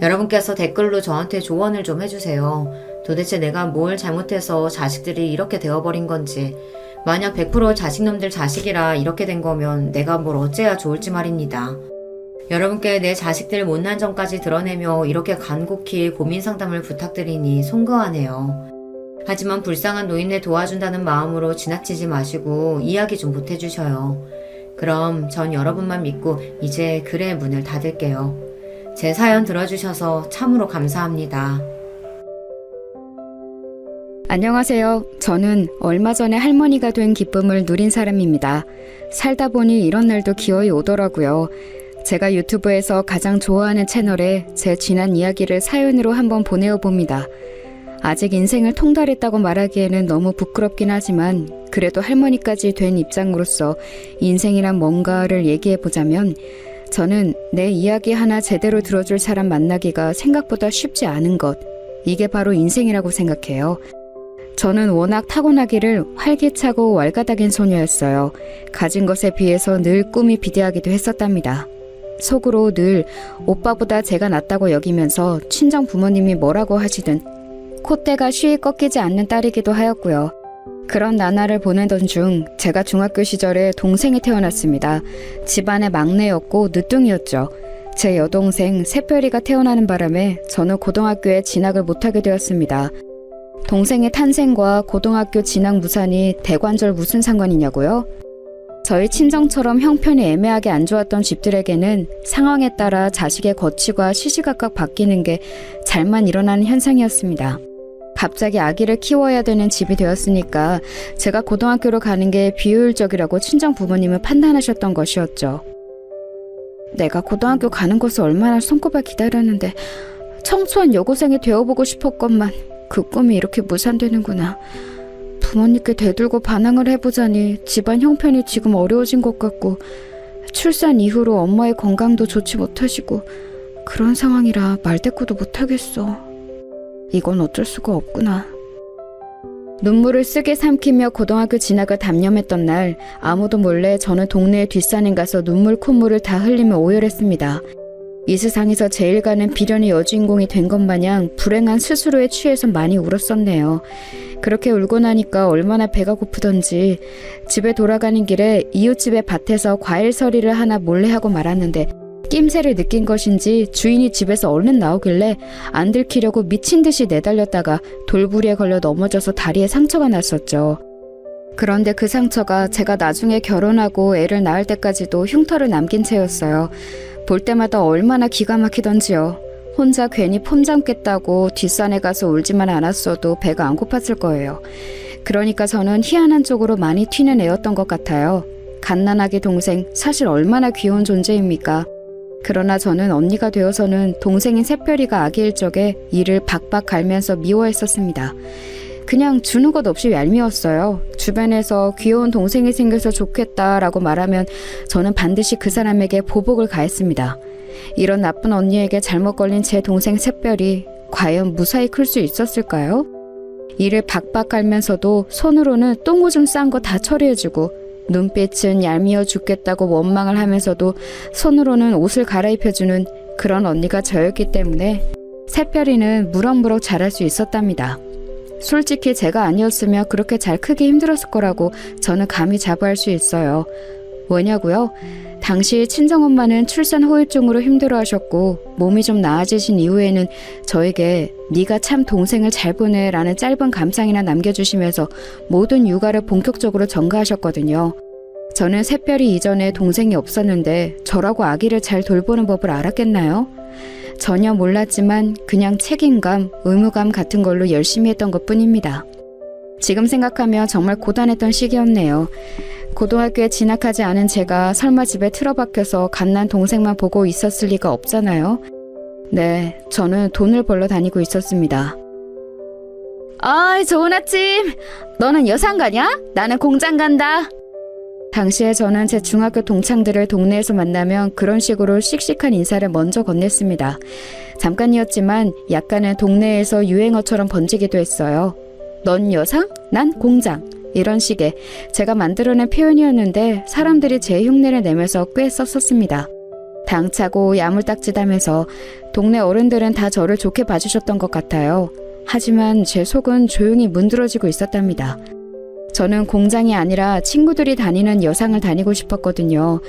여러분께서 댓글로 저한테 조언을 좀 해주세요. 도대체 내가 뭘 잘못해서 자식들이 이렇게 되어버린 건지, 만약 100% 자식놈들 자식이라 이렇게 된 거면 내가 뭘 어째야 좋을지 말입니다. 여러분께 내 자식들 못난 점까지 드러내며 이렇게 간곡히 고민 상담을 부탁드리니 송구하네요. 하지만 불쌍한 노인네 도와준다는 마음으로 지나치지 마시고 이야기 좀 보태주셔요. 그럼 전 여러분만 믿고 이제 글의 문을 닫을게요. 제 사연 들어주셔서 참으로 감사합니다. 안녕하세요. 저는 얼마 전에 할머니가 된 기쁨을 누린 사람입니다. 살다 보니 이런 날도 기어이 오더라고요. 제가 유튜브에서 가장 좋아하는 채널에 제 지난 이야기를 사연으로 한번 보내어 봅니다. 아직 인생을 통달했다고 말하기에는 너무 부끄럽긴 하지만 그래도 할머니까지 된 입장으로서 인생이란 뭔가를 얘기해 보자면 저는 내 이야기 하나 제대로 들어줄 사람 만나기가 생각보다 쉽지 않은 것. 이게 바로 인생이라고 생각해요. 저는 워낙 타고나기를 활기차고 왈가닥인 소녀였어요. 가진 것에 비해서 늘 꿈이 비대하기도 했었답니다. 속으로 늘 오빠보다 제가 낫다고 여기면서 친정 부모님이 뭐라고 하시든 콧대가 쉬이 꺾이지 않는 딸이기도 하였고요. 그런 나날을 보내던 중 제가 중학교 시절에 동생이 태어났습니다. 집안의 막내였고 늦둥이였죠. 제 여동생 새별이가 태어나는 바람에 저는 고등학교에 진학을 못하게 되었습니다. 동생의 탄생과 고등학교 진학 무산이 대관절 무슨 상관이냐고요? 저희 친정처럼 형편이 애매하게 안 좋았던 집들에게는 상황에 따라 자식의 거취가 시시각각 바뀌는 게 잘만 일어나는 현상이었습니다. 갑자기 아기를 키워야 되는 집이 되었으니까 제가 고등학교로 가는 게 비효율적이라고 친정 부모님은 판단하셨던 것이었죠. 내가 고등학교 가는 것을 얼마나 손꼽아 기다렸는데 청소한 여고생이 되어보고 싶었건만 그 꿈이 이렇게 무산되는구나. 부모님께 대들고 반항을 해보자니 집안 형편이 지금 어려워진 것 같고 출산 이후로 엄마의 건강도 좋지 못하시고 그런 상황이라 말대꾸도 못하겠어. 이건 어쩔 수가 없구나. 눈물을 쓰게 삼키며 고등학교 진학을 단념했던 날 아무도 몰래 저는 동네의 뒷산에 가서 눈물 콧물을 다 흘리며 오열했습니다. 이 세상에서 제일 가는 비련의 여주인공이 된 것 마냥 불행한 스스로에 취해서 많이 울었었네요. 그렇게 울고 나니까 얼마나 배가 고프던지 집에 돌아가는 길에 이웃집의 밭에서 과일 서리를 하나 몰래 하고 말았는데 낌새를 느낀 것인지 주인이 집에서 얼른 나오길래 안 들키려고 미친 듯이 내달렸다가 돌부리에 걸려 넘어져서 다리에 상처가 났었죠. 그런데 그 상처가 제가 나중에 결혼하고 애를 낳을 때까지도 흉터를 남긴 채였어요. 볼 때마다 얼마나 기가 막히던지요. 혼자 괜히 폼 잡겠다고 뒷산에 가서 울지만 않았어도 배가 안 고팠을 거예요. 그러니까 저는 희한한 쪽으로 많이 튀는 애였던 것 같아요. 갓난아기 동생, 사실 얼마나 귀여운 존재입니까? 그러나 저는 언니가 되어서는 동생인 새별이가 아기일 적에 이를 박박 갈면서 미워했었습니다. 그냥 주는 것 없이 얄미웠어요. 주변에서 귀여운 동생이 생겨서 좋겠다라고 말하면 저는 반드시 그 사람에게 보복을 가했습니다. 이런 나쁜 언니에게 잘못 걸린 제 동생 새별이 과연 무사히 클 수 있었을까요? 이를 박박 갈면서도 손으로는 똥오줌 싼 거 다 처리해주고 눈빛은 얄미워 죽겠다고 원망을 하면서도 손으로는 옷을 갈아입혀주는 그런 언니가 저였기 때문에 새별이는 무럭무럭 자랄 수 있었답니다. 솔직히 제가 아니었으면 그렇게 잘 크기 힘들었을 거라고 저는 감히 자부할 수 있어요. 왜냐고요? 당시 친정엄마는 출산 후유증으로 힘들어하셨고 몸이 좀 나아지신 이후에는 저에게 네가 참 동생을 잘 보내라는 짧은 감상이나 남겨주시면서 모든 육아를 본격적으로 전가하셨거든요. 저는 새별이 이전에 동생이 없었는데 저라고 아기를 잘 돌보는 법을 알았겠나요? 전혀 몰랐지만 그냥 책임감, 의무감 같은 걸로 열심히 했던 것뿐입니다. 지금 생각하면 정말 고단했던 시기였네요. 고등학교에 진학하지 않은 제가 설마 집에 틀어박혀서 갓난 동생만 보고 있었을 리가 없잖아요. 네, 저는 돈을 벌러 다니고 있었습니다. 아이, 좋은 아침. 너는 여상 가냐? 나는 공장 간다. 당시에 저는 제 중학교 동창들을 동네에서 만나면 그런 식으로 씩씩한 인사를 먼저 건넸습니다. 잠깐이었지만 약간은 동네에서 유행어처럼 번지기도 했어요. 넌 여상? 난 공장. 이런 식의 제가 만들어낸 표현이었는데 사람들이 제 흉내를 내면서 꽤 썼었습니다. 당차고 야물딱짓하면서 동네 어른들은 다 저를 좋게 봐주셨던 것 같아요. 하지만 제 속은 조용히 문드러지고 있었답니다. 저는 공장이 아니라 친구들이 다니는 여상을 다니고 싶었거든요.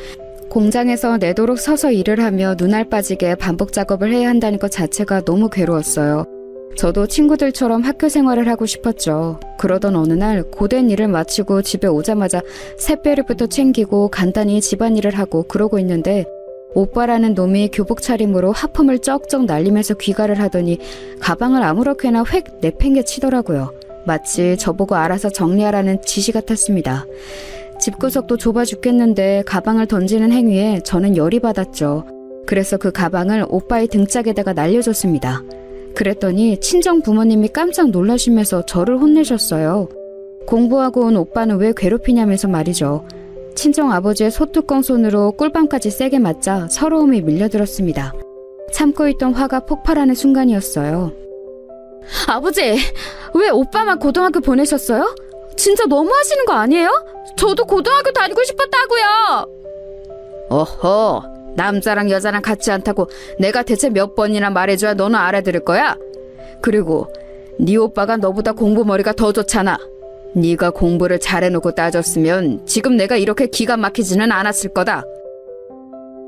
공장에서 내도록 서서 일을 하며 눈알 빠지게 반복 작업을 해야 한다는 것 자체가 너무 괴로웠어요. 저도 친구들처럼 학교 생활을 하고 싶었죠. 그러던 어느 날 고된 일을 마치고 집에 오자마자 새별이부터 챙기고 간단히 집안일을 하고 그러고 있는데 오빠라는 놈이 교복 차림으로 하품을 쩍쩍 날리면서 귀가를 하더니 가방을 아무렇게나 획 내팽개치더라고요. 마치 저보고 알아서 정리하라는 지시 같았습니다. 집구석도 좁아 죽겠는데 가방을 던지는 행위에 저는 열이 받았죠. 그래서 그 가방을 오빠의 등짝에다가 날려줬습니다. 그랬더니 친정 부모님이 깜짝 놀라시면서 저를 혼내셨어요. 공부하고 온 오빠는 왜 괴롭히냐면서 말이죠. 친정 아버지의 소뚜껑 손으로 꿀밤까지 세게 맞자 서러움이 밀려들었습니다. 참고 있던 화가 폭발하는 순간이었어요. 아버지, 왜 오빠만 고등학교 보내셨어요? 진짜 너무하시는 거 아니에요? 저도 고등학교 다니고 싶었다고요. 어허, 남자랑 여자랑 같지 않다고 내가 대체 몇 번이나 말해줘야 너는 알아들을 거야? 그리고 네 오빠가 너보다 공부머리가 더 좋잖아. 네가 공부를 잘해놓고 따졌으면 지금 내가 이렇게 기가 막히지는 않았을 거다.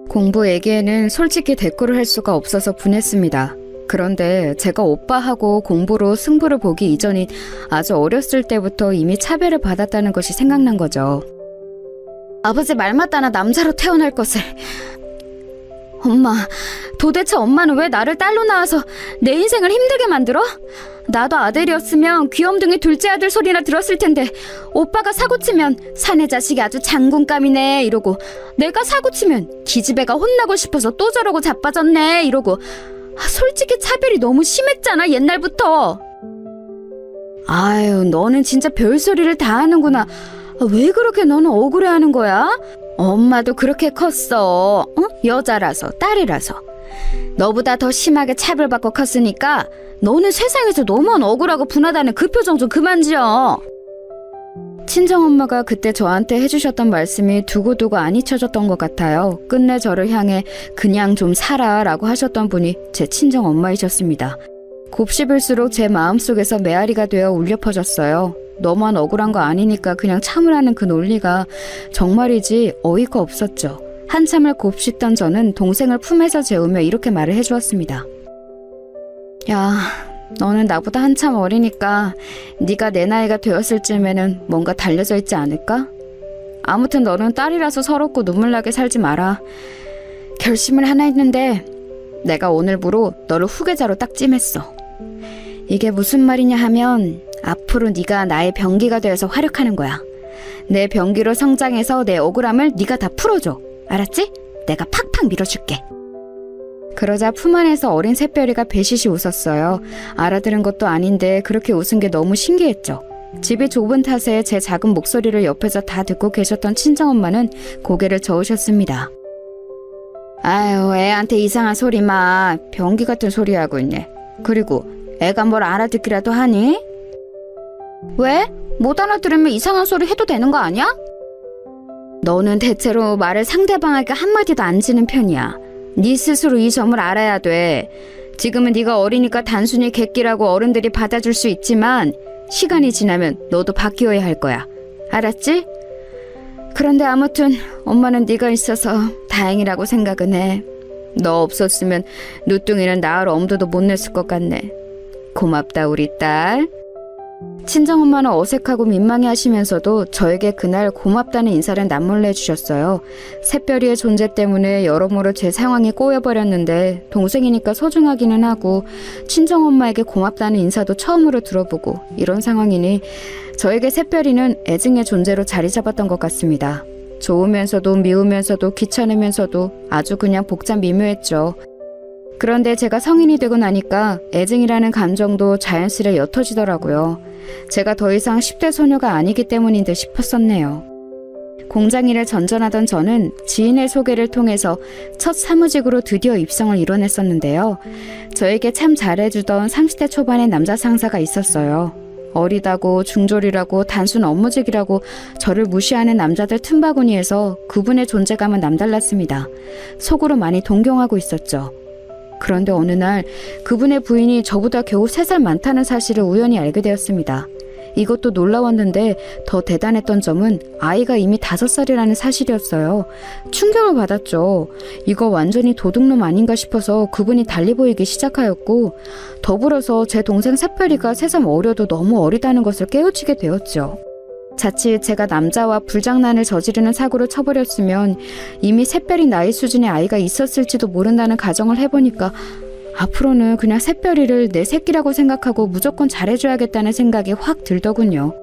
공부 얘기에는 솔직히 대꾸를 할 수가 없어서 분했습니다. 그런데 제가 오빠하고 공부로 승부를 보기 이전인 아주 어렸을 때부터 이미 차별을 받았다는 것이 생각난 거죠. 아버지 말 맞다나 남자로 태어날 것을. 엄마, 도대체 엄마는 왜 나를 딸로 낳아서 내 인생을 힘들게 만들어? 나도 아들이었으면 귀염둥이 둘째 아들 소리나 들었을 텐데 오빠가 사고치면 사내 자식이 아주 장군감이네 이러고 내가 사고치면 기집애가 혼나고 싶어서 또 저러고 자빠졌네 이러고 솔직히 차별이 너무 심했잖아 옛날부터. 아유, 너는 진짜 별소리를 다 하는구나. 왜 그렇게 너는 억울해하는 거야? 엄마도 그렇게 컸어. 어? 여자라서, 딸이라서. 너보다 더 심하게 차별받고 컸으니까 너는 세상에서 너무 억울하고 분하다는 그 표정 좀 그만 지어. 친정엄마가 그때 저한테 해주셨던 말씀이 두고두고 안 잊혀졌던 것 같아요. 끝내 저를 향해 그냥 좀 살아 라고 하셨던 분이 제 친정엄마이셨습니다. 곱씹을수록 제 마음속에서 메아리가 되어 울려 퍼졌어요. 너만 억울한 거 아니니까 그냥 참으라는 그 논리가 정말이지 어이가 없었죠. 한참을 곱씹던 저는 동생을 품에서 재우며 이렇게 말을 해주었습니다. 야, 너는 나보다 한참 어리니까 네가 내 나이가 되었을 쯤에는 뭔가 달려져 있지 않을까? 아무튼 너는 딸이라서 서럽고 눈물나게 살지 마라. 결심을 하나 했는데 내가 오늘부로 너를 후계자로 딱 찜했어. 이게 무슨 말이냐 하면 앞으로 네가 나의 병기가 되어서 활약하는 거야. 내 병기로 성장해서 내 억울함을 네가 다 풀어줘. 알았지? 내가 팍팍 밀어줄게. 그러자 품 안에서 어린 새별이가 배시시 웃었어요. 알아들은 것도 아닌데 그렇게 웃은 게 너무 신기했죠. 집이 좁은 탓에 제 작은 목소리를 옆에서 다 듣고 계셨던 친정엄마는 고개를 저으셨습니다. 아유, 애한테 이상한 소리 마. 변기 같은 소리 하고 있네. 그리고 애가 뭘 알아듣기라도 하니? 왜? 못 알아들으면 이상한 소리 해도 되는 거 아니야? 너는 대체로 말을 상대방에게 한마디도 안 지는 편이야. 네 스스로 이 점을 알아야 돼. 지금은 네가 어리니까 단순히 객기라고 어른들이 받아줄 수 있지만 시간이 지나면 너도 바뀌어야 할 거야. 알았지? 그런데 아무튼 엄마는 네가 있어서 다행이라고 생각은 해. 너 없었으면 누뚱이는 나을 엄두도 못 냈을 것 같네. 고맙다 우리 딸. 친정엄마는 어색하고 민망해하시면서도 저에게 그날 고맙다는 인사를 남몰래 해주셨어요. 새별이의 존재 때문에 여러모로 제 상황이 꼬여버렸는데 동생이니까 소중하기는 하고 친정엄마에게 고맙다는 인사도 처음으로 들어보고 이런 상황이니 저에게 새별이는 애증의 존재로 자리 잡았던 것 같습니다. 좋으면서도 미우면서도 귀찮으면서도 아주 그냥 복잡 미묘했죠. 그런데 제가 성인이 되고 나니까 애증이라는 감정도 자연스레 옅어지더라고요. 제가 더 이상 10대 소녀가 아니기 때문인 듯 싶었었네요. 공장일을 전전하던 저는 지인의 소개를 통해서 첫 사무직으로 드디어 입성을 이뤄냈었는데요. 저에게 참 잘해주던 30대 초반의 남자 상사가 있었어요. 어리다고 중졸이라고 단순 업무직이라고 저를 무시하는 남자들 틈바구니에서 그분의 존재감은 남달랐습니다. 속으로 많이 동경하고 있었죠. 그런데 어느 날 그분의 부인이 저보다 겨우 3살 많다는 사실을 우연히 알게 되었습니다. 이것도 놀라웠는데 더 대단했던 점은 아이가 이미 5살이라는 사실이었어요. 충격을 받았죠. 이거 완전히 도둑놈 아닌가 싶어서 그분이 달리 보이기 시작하였고 더불어서 제 동생 새별이가 3살 어려도 너무 어리다는 것을 깨우치게 되었죠. 자칫 제가 남자와 불장난을 저지르는 사고를 쳐버렸으면 이미 새별이 나이 수준의 아이가 있었을지도 모른다는 가정을 해보니까 앞으로는 그냥 새별이를 내 새끼라고 생각하고 무조건 잘해줘야겠다는 생각이 확 들더군요.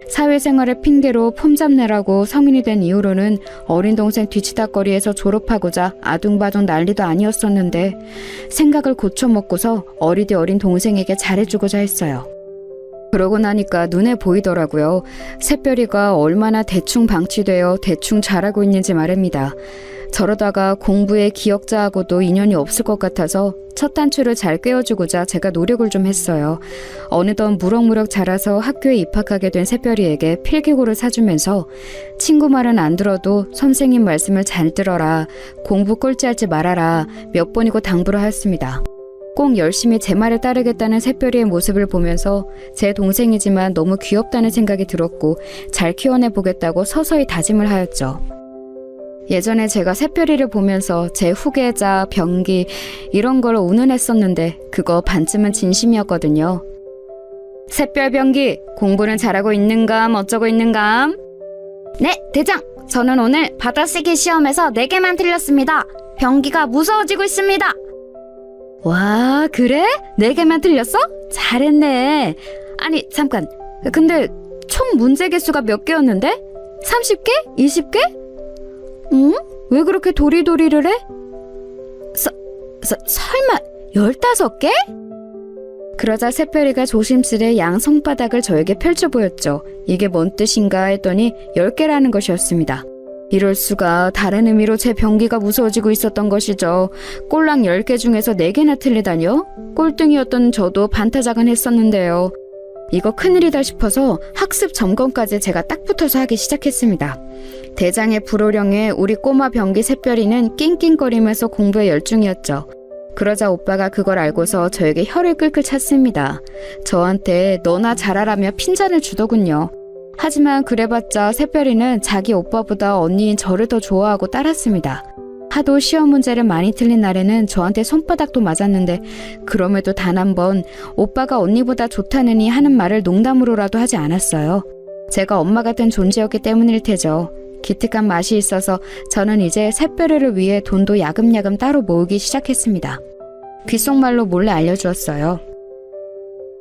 사회생활을 핑계로 폼잡내라고 성인이 된 이후로는 어린 동생 뒤치다거리에서 졸업하고자 아둥바둥 난리도 아니었었는데 생각을 고쳐먹고서 어리디 어린 동생에게 잘해주고자 했어요. 그러고 나니까 눈에 보이더라고요. 새별이가 얼마나 대충 방치되어 대충 자라고 있는지 말입니다. 저러다가 공부에 기억자하고도 인연이 없을 것 같아서 첫 단추를 잘 꿰어주고자 제가 노력을 좀 했어요. 어느덧 무럭무럭 자라서 학교에 입학하게 된 새별이에게 필기고를 사주면서 친구 말은 안 들어도 선생님 말씀을 잘 들어라, 공부 꼴찌하지 말아라 몇 번이고 당부를 하였습니다. 꼭 열심히 제 말을 따르겠다는 새별이의 모습을 보면서 제 동생이지만 너무 귀엽다는 생각이 들었고 잘 키워내보겠다고 서서히 다짐을 하였죠. 예전에 제가 새별이를 보면서 제 후계자, 병기 이런 걸 운운했었는데 그거 반쯤은 진심이었거든요. 새별 병기, 공부는 잘하고 있는감 어쩌고 있는감? 네, 대장! 저는 오늘 받아쓰기 시험에서 4개만 틀렸습니다. 병기가 무서워지고 있습니다. 와, 그래? 4개만 틀렸어? 잘했네. 아니, 잠깐. 근데 총 문제 개수가 몇 개였는데? 30개? 20개? 응? 왜 그렇게 도리도리를 해? 설마 15개? 그러자 새별이가 조심스레 양 손바닥을 저에게 펼쳐 보였죠. 이게 뭔 뜻인가 했더니 10개라는 것이었습니다. 이럴 수가, 다른 의미로 제 병기가 무서워지고 있었던 것이죠. 꼴랑 10개 중에서 4개나 틀리다뇨? 꼴등이었던 저도 반타작은 했었는데요. 이거 큰일이다 싶어서 학습 점검까지 제가 딱 붙어서 하기 시작했습니다. 대장의 불호령에 우리 꼬마 병기 새별이는 낑낑거리면서 공부에 열중이었죠. 그러자 오빠가 그걸 알고서 저에게 혀를 끌끌 찼습니다. 저한테 너나 잘하라며 핀잔을 주더군요. 하지만 그래봤자 새별이는 자기 오빠보다 언니인 저를 더 좋아하고 따랐습니다. 하도 시험 문제를 많이 틀린 날에는 저한테 손바닥도 맞았는데 그럼에도 단 한 번 오빠가 언니보다 좋다느니 하는 말을 농담으로라도 하지 않았어요. 제가 엄마 같은 존재였기 때문일 테죠. 기특한 맛이 있어서 저는 이제 새별이를 위해 돈도 야금야금 따로 모으기 시작했습니다. 귓속말로 몰래 알려주었어요.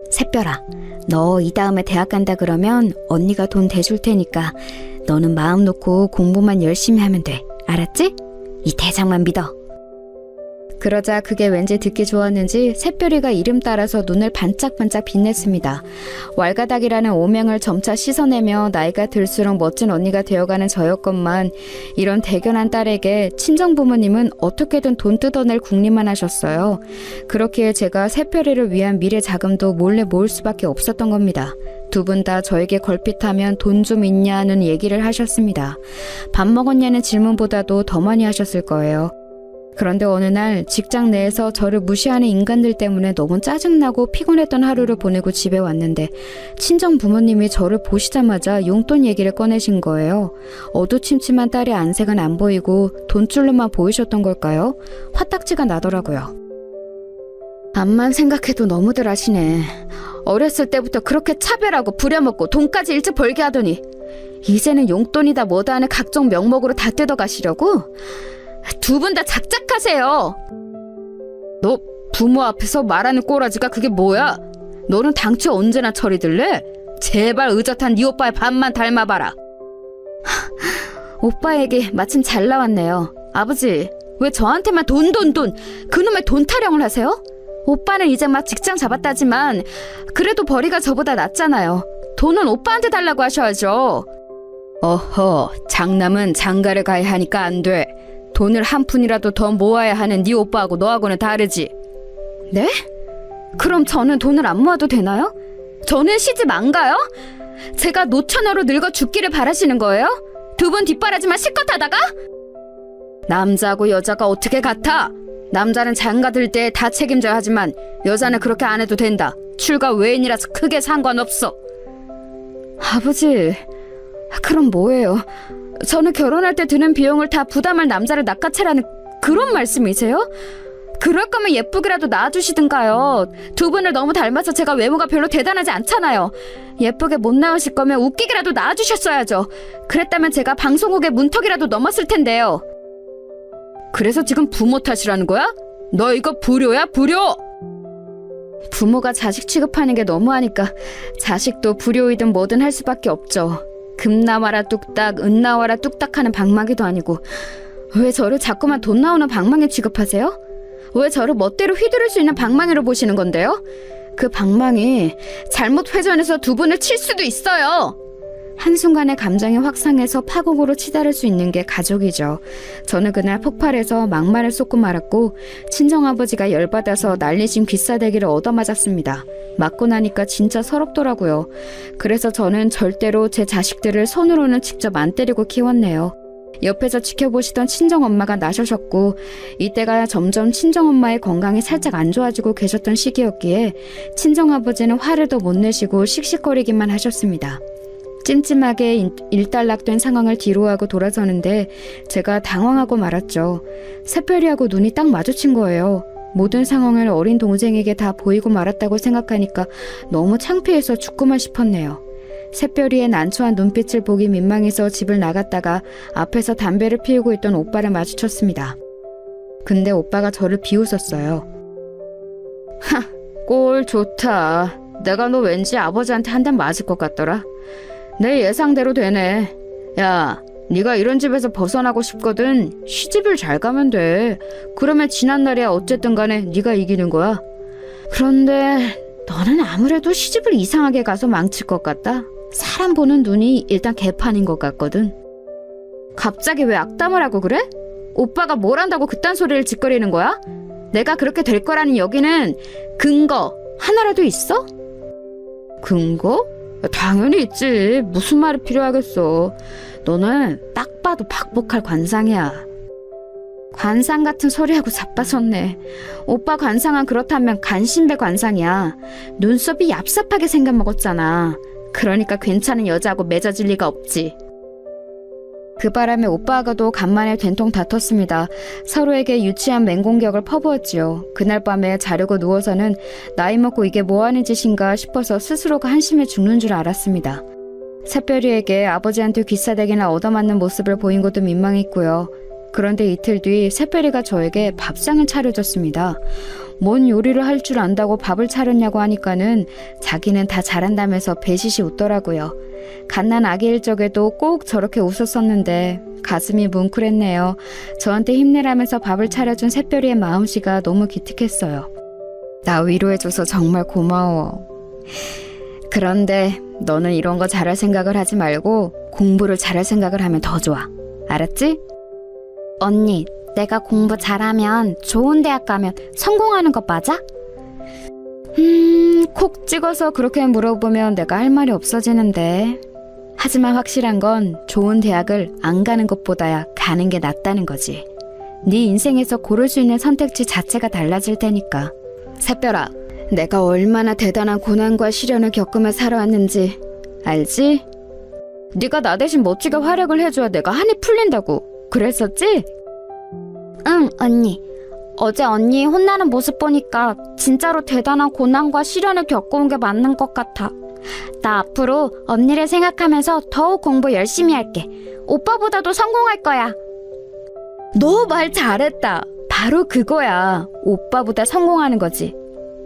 새별아, 너 이 다음에 대학 간다 그러면 언니가 돈 대줄 테니까 너는 마음 놓고 공부만 열심히 하면 돼. 알았지? 이 대장만 믿어. 그러자 그게 왠지 듣기 좋았는지 새별이가 이름 따라서 눈을 반짝반짝 빛냈습니다. 왈가닥이라는 오명을 점차 씻어내며 나이가 들수록 멋진 언니가 되어가는 저였건만 이런 대견한 딸에게 친정부모님은 어떻게든 돈 뜯어낼 궁리만 하셨어요. 그렇기에 제가 새별이를 위한 미래 자금도 몰래 모을 수밖에 없었던 겁니다. 두 분 다 저에게 걸핏하면 돈 좀 있냐는 얘기를 하셨습니다. 밥 먹었냐는 질문보다도 더 많이 하셨을 거예요. 그런데 어느 날 직장 내에서 저를 무시하는 인간들 때문에 너무 짜증나고 피곤했던 하루를 보내고 집에 왔는데 친정 부모님이 저를 보시자마자 용돈 얘기를 꺼내신 거예요. 어두침침한 딸의 안색은 안 보이고 돈줄로만 보이셨던 걸까요? 화딱지가 나더라고요. 암만 생각해도 너무들 하시네. 어렸을 때부터 그렇게 차별하고 부려먹고 돈까지 일찍 벌게 하더니 이제는 용돈이다 뭐다 하는 각종 명목으로 다 뜯어가시려고? 두 분 다 작작하세요. 너 부모 앞에서 말하는 꼬라지가 그게 뭐야? 너는 당최 언제나 철이 들래? 제발 의젓한 네 오빠의 반만 닮아봐라. 오빠에게 마침 잘 나왔네요. 아버지, 왜 저한테만 돈 그놈의 돈 타령을 하세요? 오빠는 이제 막 직장 잡았다지만 그래도 벌이가 저보다 낫잖아요. 돈은 오빠한테 달라고 하셔야죠. 어허, 장남은 장가를 가야 하니까 안 돼. 돈을 한 푼이라도 더 모아야 하는 네 오빠하고 너하고는 다르지. 네? 그럼 저는 돈을 안 모아도 되나요? 저는 시집 안 가요? 제가 노처녀로 늙어 죽기를 바라시는 거예요? 두 분 뒷바라지만 실컷 하다가? 남자하고 여자가 어떻게 같아? 남자는 장가 들 때 다 책임져야 하지만 여자는 그렇게 안 해도 된다. 출가 외인이라서 크게 상관없어. 아버지, 그럼 뭐예요? 저는 결혼할 때 드는 비용을 다 부담할 남자를 낚아채라는 그런 말씀이세요? 그럴 거면 예쁘게라도 낳아주시든가요. 두 분을 너무 닮아서 제가 외모가 별로 대단하지 않잖아요. 예쁘게 못 낳으실 거면 웃기게라도 낳아주셨어야죠. 그랬다면 제가 방송국에 문턱이라도 넘었을 텐데요. 그래서 지금 부모 탓이라는 거야? 너 이거 불효야, 불효! 부모가 자식 취급하는 게 너무하니까 자식도 불효이든 뭐든 할 수밖에 없죠. 금 나와라 뚝딱, 은 나와라 뚝딱 하는 방망이도 아니고 왜 저를 자꾸만 돈 나오는 방망이 취급하세요? 왜 저를 멋대로 휘두를 수 있는 방망이로 보시는 건데요? 그 방망이 잘못 회전해서 두 분을 칠 수도 있어요. 한순간에 감정이 확상해서 파국으로 치달을 수 있는 게 가족이죠. 저는 그날 폭발해서 막말을 쏟고 말았고 친정아버지가 열받아서 날리신 귀싸대기를 얻어맞았습니다. 맞고 나니까 진짜 서럽더라고요. 그래서 저는 절대로 제 자식들을 손으로는 직접 안 때리고 키웠네요. 옆에서 지켜보시던 친정엄마가 나셔셨고 이때가 점점 친정엄마의 건강이 살짝 안 좋아지고 계셨던 시기였기에 친정아버지는 화를 더 못 내시고 씩씩거리기만 하셨습니다. 찜찜하게 일단락된 상황을 뒤로하고 돌아서는데 제가 당황하고 말았죠. 새별이하고 눈이 딱 마주친 거예요. 모든 상황을 어린 동생에게 다 보이고 말았다고 생각하니까 너무 창피해서 죽고만 싶었네요. 새별이의 난처한 눈빛을 보기 민망해서 집을 나갔다가 앞에서 담배를 피우고 있던 오빠를 마주쳤습니다. 근데 오빠가 저를 비웃었어요. 하, 꼴 좋다. 내가 너 왠지 아버지한테 한 대 맞을 것 같더라. 내 예상대로 되네. 야, 네가 이런 집에서 벗어나고 싶거든. 시집을 잘 가면 돼. 그러면 지난날이야 어쨌든 간에 네가 이기는 거야. 그런데 너는 아무래도 시집을 이상하게 가서 망칠 것 같다. 사람 보는 눈이 일단 개판인 것 같거든. 갑자기 왜 악담을 하고 그래? 오빠가 뭘 한다고 그딴 소리를 짓거리는 거야? 내가 그렇게 될 거라는 여기는 근거 하나라도 있어? 근거? 당연히 있지. 무슨 말이 필요하겠어. 너는 딱 봐도 박복할 관상이야. 관상 같은 소리하고 자빠졌네. 오빠 관상은 그렇다면 간신배 관상이야. 눈썹이 얍삽하게 생겨먹었잖아. 그러니까 괜찮은 여자하고 맺어질 리가 없지. 그 바람에 오빠하고도 간만에 된통 다퉜습니다. 서로에게 유치한 맹공격을 퍼부었지요. 그날 밤에 자려고 누워서는 나이 먹고 이게 뭐하는 짓인가 싶어서 스스로가 한심해 죽는 줄 알았습니다. 새별이에게 아버지한테 귀싸대기나 얻어맞는 모습을 보인 것도 민망했고요. 그런데 이틀 뒤 새별이가 저에게 밥상을 차려줬습니다. 뭔 요리를 할 줄 안다고 밥을 차렸냐고 하니까는 자기는 다 잘한다면서 배시시 웃더라고요. 갓난 아기일 적에도 꼭 저렇게 웃었었는데 가슴이 뭉클했네요. 저한테 힘내라면서 밥을 차려준 새별이의 마음씨가 너무 기특했어요. 나 위로해줘서 정말 고마워. 그런데 너는 이런 거 잘할 생각을 하지 말고 공부를 잘할 생각을 하면 더 좋아. 알았지? 언니, 내가 공부 잘하면 좋은 대학 가면 성공하는 거 맞아? 콕 찍어서 그렇게 물어보면 내가 할 말이 없어지는데. 하지만 확실한 건 좋은 대학을 안 가는 것보다야 가는 게 낫다는 거지. 네 인생에서 고를 수 있는 선택지 자체가 달라질 테니까. 새별아, 내가 얼마나 대단한 고난과 시련을 겪으며 살아왔는지 알지? 네가 나 대신 멋지게 활약을 해줘야 내가 한이 풀린다고. 그랬었지? 응, 언니. 어제 언니 혼나는 모습 보니까 진짜로 대단한 고난과 시련을 겪어온 게 맞는 것 같아. 나 앞으로 언니를 생각하면서 더욱 공부 열심히 할게. 오빠보다도 성공할 거야. 너 말 잘했다. 바로 그거야. 오빠보다 성공하는 거지.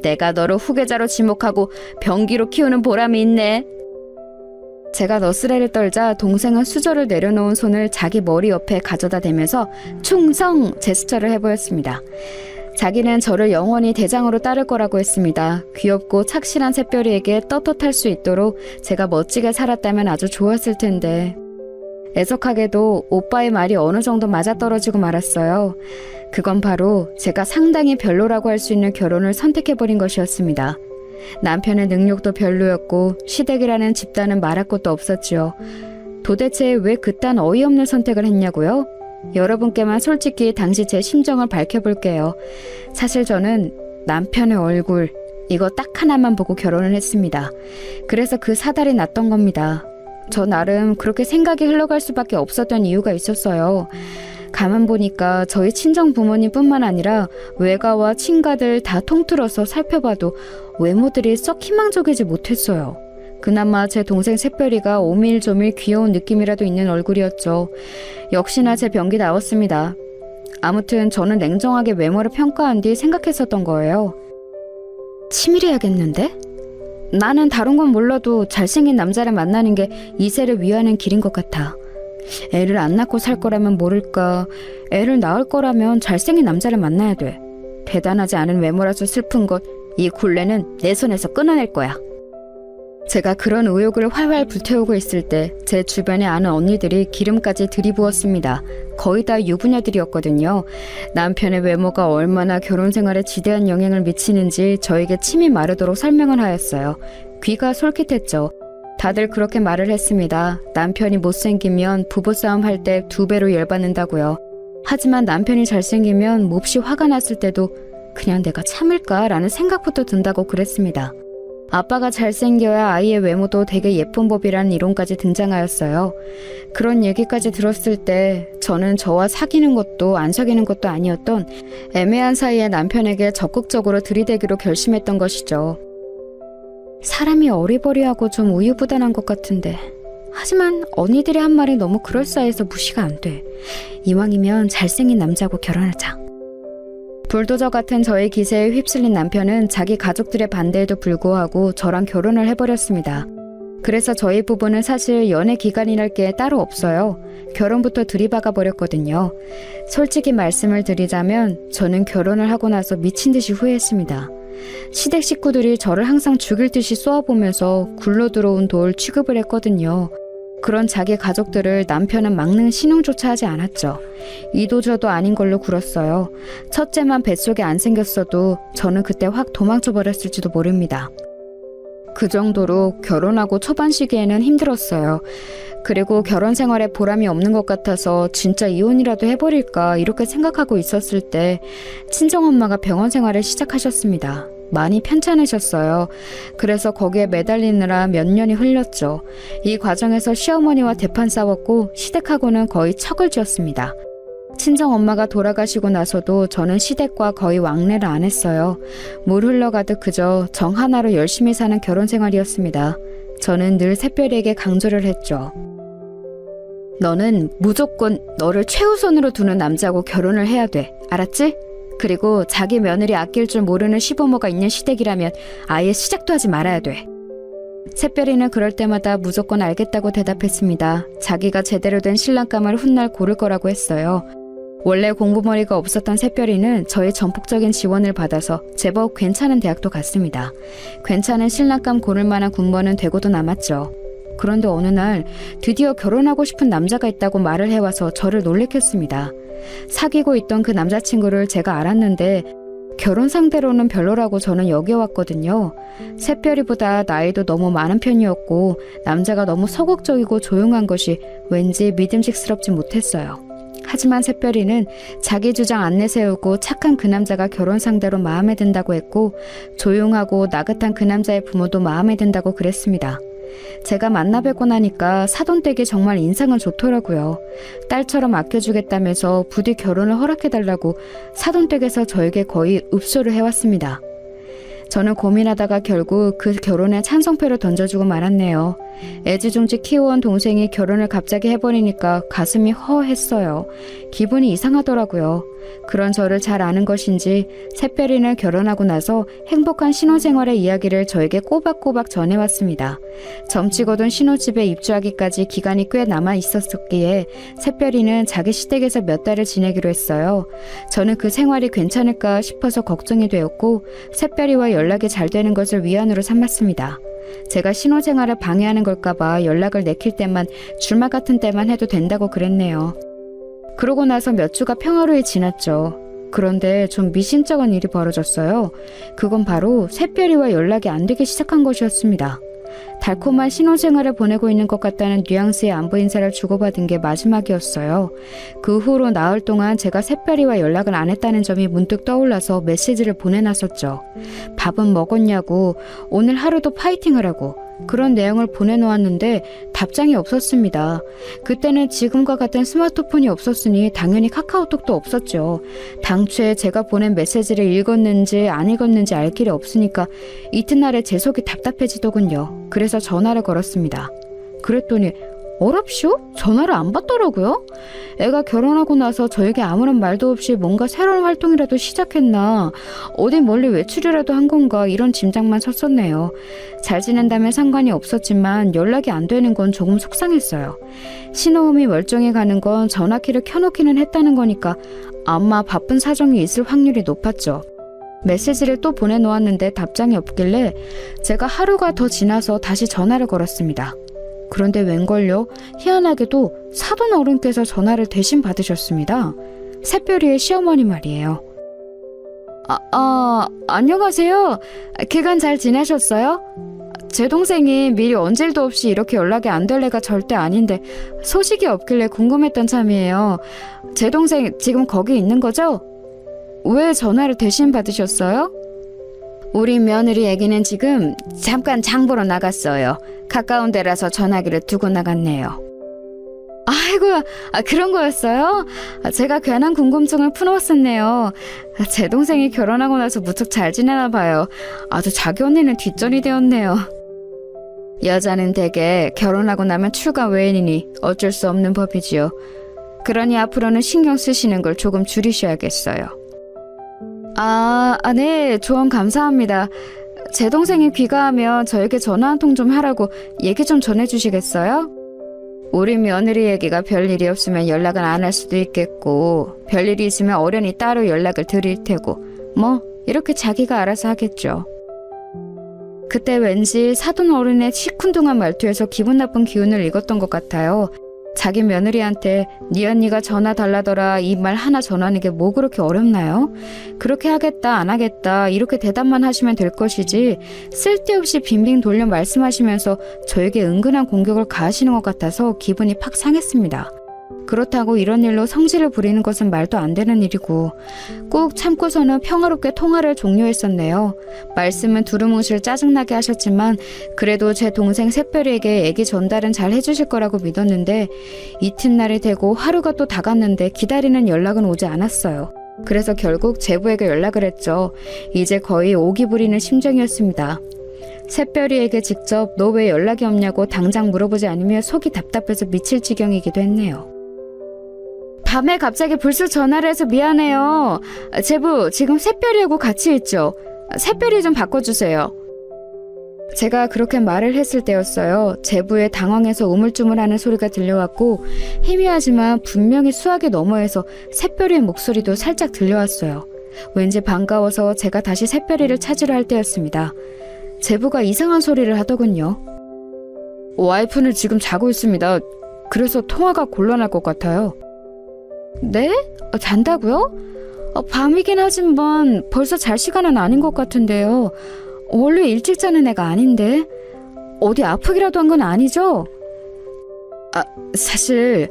내가 너를 후계자로 지목하고 병기로 키우는 보람이 있네. 제가 너스레를 떨자 동생은 수저를 내려놓은 손을 자기 머리 옆에 가져다 대면서 충성 제스처를 해보였습니다. 자기는 저를 영원히 대장으로 따를 거라고 했습니다. 귀엽고 착실한 새별이에게 떳떳할 수 있도록 제가 멋지게 살았다면 아주 좋았을 텐데. 애석하게도 오빠의 말이 어느 정도 맞아떨어지고 말았어요. 그건 바로 제가 상당히 별로라고 할 수 있는 결혼을 선택해버린 것이었습니다. 남편의 능력도 별로였고 시댁이라는 집단은 말할 것도 없었지요. 도대체 왜 그딴 어이없는 선택을 했냐고요? 여러분께만 솔직히 당시 제 심정을 밝혀볼게요. 사실 저는 남편의 얼굴 이거 딱 하나만 보고 결혼을 했습니다. 그래서 그 사달이 났던 겁니다. 저 나름 그렇게 생각이 흘러갈 수밖에 없었던 이유가 있었어요. 가만 보니까 저희 친정 부모님뿐만 아니라 외가와 친가들 다 통틀어서 살펴봐도 외모들이 썩 희망적이지 못했어요. 그나마 제 동생 새별이가 오밀조밀 귀여운 느낌이라도 있는 얼굴이었죠. 역시나 제 병기 나왔습니다. 아무튼 저는 냉정하게 외모를 평가한 뒤 생각했었던 거예요. 치밀해야겠는데? 나는 다른 건 몰라도 잘생긴 남자를 만나는 게 이세를 위하는 길인 것 같아. 애를 안 낳고 살 거라면 모를까. 애를 낳을 거라면 잘생긴 남자를 만나야 돼. 대단하지 않은 외모라서 슬픈 것, 이 굴레는 내 손에서 끊어낼 거야. 제가 그런 의욕을 활활 불태우고 있을 때 제 주변에 아는 언니들이 기름까지 들이부었습니다. 거의 다 유부녀들이었거든요. 남편의 외모가 얼마나 결혼 생활에 지대한 영향을 미치는지 저에게 침이 마르도록 설명을 하였어요. 귀가 솔깃했죠. 다들 그렇게 말을 했습니다. 남편이 못생기면 부부싸움 할 때 2배로 열받는다고요. 하지만 남편이 잘생기면 몹시 화가 났을 때도 그냥 내가 참을까라는 생각부터 든다고 그랬습니다. 아빠가 잘생겨야 아이의 외모도 되게 예쁜 법이라는 이론까지 등장하였어요. 그런 얘기까지 들었을 때 저는 저와 사귀는 것도 안 사귀는 것도 아니었던 애매한 사이에 남편에게 적극적으로 들이대기로 결심했던 것이죠. 사람이 어리버리하고 좀 우유부단한 것 같은데 하지만 언니들이 한 말이 너무 그럴싸해서 무시가 안 돼. 이왕이면 잘생긴 남자하고 결혼하자. 불도저 같은 저의 기세에 휩쓸린 남편은 자기 가족들의 반대에도 불구하고 저랑 결혼을 해버렸습니다. 그래서 저희 부부는 사실 연애 기간이랄 게 따로 없어요. 결혼부터 들이박아 버렸거든요. 솔직히 말씀을 드리자면 저는 결혼을 하고 나서 미친 듯이 후회했습니다. 시댁 식구들이 저를 항상 죽일 듯이 쏘아보면서 굴러 들어온 돌 취급을 했거든요. 그런 자기 가족들을 남편은 막는 신용조차 하지 않았죠. 이도저도 아닌 걸로 굴었어요. 첫째만 뱃속에 안 생겼어도 저는 그때 확 도망쳐 버렸을지도 모릅니다. 그 정도로 결혼하고 초반 시기에는 힘들었어요. 그리고 결혼 생활에 보람이 없는 것 같아서 진짜 이혼이라도 해버릴까 이렇게 생각하고 있었을 때 친정엄마가 병원 생활을 시작하셨습니다. 많이 편찮으셨어요. 그래서 거기에 매달리느라 몇 년이 흘렸죠. 이 과정에서 시어머니와 대판 싸웠고 시댁하고는 거의 척을 지었습니다. 친정 엄마가 돌아가시고 나서도 저는 시댁과 거의 왕래를 안 했어요. 물 흘러가듯 그저 정 하나로 열심히 사는 결혼 생활이었습니다. 저는 늘 새별이에게 강조를 했죠. 너는 무조건 너를 최우선으로 두는 남자하고 결혼을 해야 돼. 알았지? 그리고 자기 며느리 아낄 줄 모르는 시부모가 있는 시댁이라면 아예 시작도 하지 말아야 돼. 새별이는 그럴 때마다 무조건 알겠다고 대답했습니다. 자기가 제대로 된 신랑감을 훗날 고를 거라고 했어요. 원래 공부머리가 없었던 새별이는 저의 전폭적인 지원을 받아서 제법 괜찮은 대학도 갔습니다. 괜찮은 신랑감 고를 만한 군번은 되고도 남았죠. 그런데 어느 날 드디어 결혼하고 싶은 남자가 있다고 말을 해와서 저를 놀래켰습니다. 사귀고 있던 그 남자친구를 제가 알았는데 결혼 상대로는 별로라고 저는 여겨왔거든요. 새별이보다 나이도 너무 많은 편이었고 남자가 너무 소극적이고 조용한 것이 왠지 믿음직스럽지 못했어요. 하지만 새별이는 자기 주장 안 내세우고 착한 그 남자가 결혼 상대로 마음에 든다고 했고 조용하고 나긋한 그 남자의 부모도 마음에 든다고 그랬습니다. 제가 만나뵙고 나니까 사돈댁이 정말 인상은 좋더라고요. 딸처럼 아껴주겠다면서 부디 결혼을 허락해달라고 사돈댁에서 저에게 거의 읍소를 해왔습니다. 저는 고민하다가 결국 그 결혼에 찬성표를 던져주고 말았네요. 애지중지 키워온 동생이 결혼을 갑자기 해버리니까 가슴이 허했어요. 기분이 이상하더라고요. 그런 저를 잘 아는 것인지 새별이는 결혼하고 나서 행복한 신혼생활의 이야기를 저에게 꼬박꼬박 전해왔습니다. 점치거든 신혼집에 입주하기까지 기간이 꽤 남아 있었기에 새별이는 자기 시댁에서 몇 달을 지내기로 했어요. 저는 그 생활이 괜찮을까 싶어서 걱정이 되었고 새별이와 연락이 잘 되는 것을 위안으로 삼았습니다. 제가 신혼생활을 방해하는 걸까봐 연락을 내킬 때만 주말 같은 때만 해도 된다고 그랬네요. 그러고 나서 몇 주가 평화로이 지났죠. 그런데 좀 미심쩍은 일이 벌어졌어요. 그건 바로 새별이와 연락이 안 되기 시작한 것이었습니다. 달콤한 신혼생활을 보내고 있는 것 같다는 뉘앙스의 안부 인사를 주고받은 게 마지막이었어요. 그 후로 나흘 동안 제가 새별이와 연락을 안 했다는 점이 문득 떠올라서 메시지를 보내놨었죠. 밥은 먹었냐고, 오늘 하루도 파이팅 하라고 그런 내용을 보내놓았는데 답장이 없었습니다. 그때는 지금과 같은 스마트폰이 없었으니 당연히 카카오톡도 없었죠. 당초에 제가 보낸 메시지를 읽었는지 안 읽었는지 알 길이 없으니까 이튿날에 제 속이 답답해지더군요. 그래서 전화를 걸었습니다. 그랬더니 어랍쇼? 전화를 안 받더라고요. 애가 결혼하고 나서 저에게 아무런 말도 없이 뭔가 새로운 활동이라도 시작했나, 어디 멀리 외출이라도 한 건가 이런 짐작만 섰었네요. 잘 지낸다면 상관이 없었지만 연락이 안 되는 건 조금 속상했어요. 신호음이 멀쩡히 가는 건 전화키를 켜놓기는 했다는 거니까 아마 바쁜 사정이 있을 확률이 높았죠. 메시지를 또 보내놓았는데 답장이 없길래 제가 하루가 더 지나서 다시 전화를 걸었습니다. 그런데 웬걸요? 희한하게도 사돈 어른께서 전화를 대신 받으셨습니다. 새별이의 시어머니 말이에요. 안녕하세요. 기간 잘 지내셨어요? 제 동생이 미리 언질도 없이 이렇게 연락이 안 될 애가 절대 아닌데 소식이 없길래 궁금했던 참이에요. 제 동생 지금 거기 있는 거죠? 왜 전화를 대신 받으셨어요? 우리 며느리 애기는 지금 잠깐 장 보러 나갔어요. 가까운 데라서 전화기를 두고 나갔네요. 아이고, 그런 거였어요? 제가 괜한 궁금증을 풀어왔었네요. 제 동생이 결혼하고 나서 무척 잘 지내나 봐요. 아주 자기 언니는 뒷전이 되었네요. 여자는 대개 결혼하고 나면 출가 외인이니 어쩔 수 없는 법이지요. 그러니 앞으로는 신경 쓰시는 걸 조금 줄이셔야겠어요. 네, 조언 감사합니다. 제 동생이 귀가하면 저에게 전화 한 통 좀 하라고 얘기 좀 전해주시겠어요? 우리 며느리 얘기가 별일이 없으면 연락을 안 할 수도 있겠고 별일이 있으면 어련히 따로 연락을 드릴 테고 뭐 이렇게 자기가 알아서 하겠죠. 그때 왠지 사돈 어른의 시큰둥한 말투에서 기분 나쁜 기운을 읽었던 것 같아요. 자기 며느리한테 네 언니가 전화 달라더라 이 말 하나 전하는 게 뭐 그렇게 어렵나요? 그렇게 하겠다 안 하겠다 이렇게 대답만 하시면 될 것이지 쓸데없이 빙빙 돌려 말씀하시면서 저에게 은근한 공격을 가하시는 것 같아서 기분이 팍 상했습니다. 그렇다고 이런 일로 성질을 부리는 것은 말도 안 되는 일이고 꾹 참고서는 평화롭게 통화를 종료했었네요. 말씀은 두루뭉실 짜증나게 하셨지만 그래도 제 동생 샛별이에게 애기 전달은 잘 해주실 거라고 믿었는데 이튿날이 되고 하루가 또 다 갔는데 기다리는 연락은 오지 않았어요. 그래서 결국 제부에게 연락을 했죠. 이제 거의 오기 부리는 심정이었습니다. 샛별이에게 직접 너 왜 연락이 없냐고 당장 물어보지 않으며 속이 답답해서 미칠 지경이기도 했네요. 밤에 갑자기 불쑥 전화를 해서 미안해요. 제부 지금 샛별이하고 같이 있죠. 샛별이 좀 바꿔주세요. 제가 그렇게 말을 했을 때였어요. 제부의 당황해서 우물쭈물하는 소리가 들려왔고 희미하지만 분명히 수화기 너머에서 샛별이의 목소리도 살짝 들려왔어요. 왠지 반가워서 제가 다시 샛별이를 찾으려 할 때였습니다. 제부가 이상한 소리를 하더군요. 와이프는 지금 자고 있습니다. 그래서 통화가 곤란할 것 같아요. 네? 잔다고요? 밤이긴 하지만 벌써 잘 시간은 아닌 것 같은데요. 원래 일찍 자는 애가 아닌데 어디 아프기라도 한 건 아니죠? 사실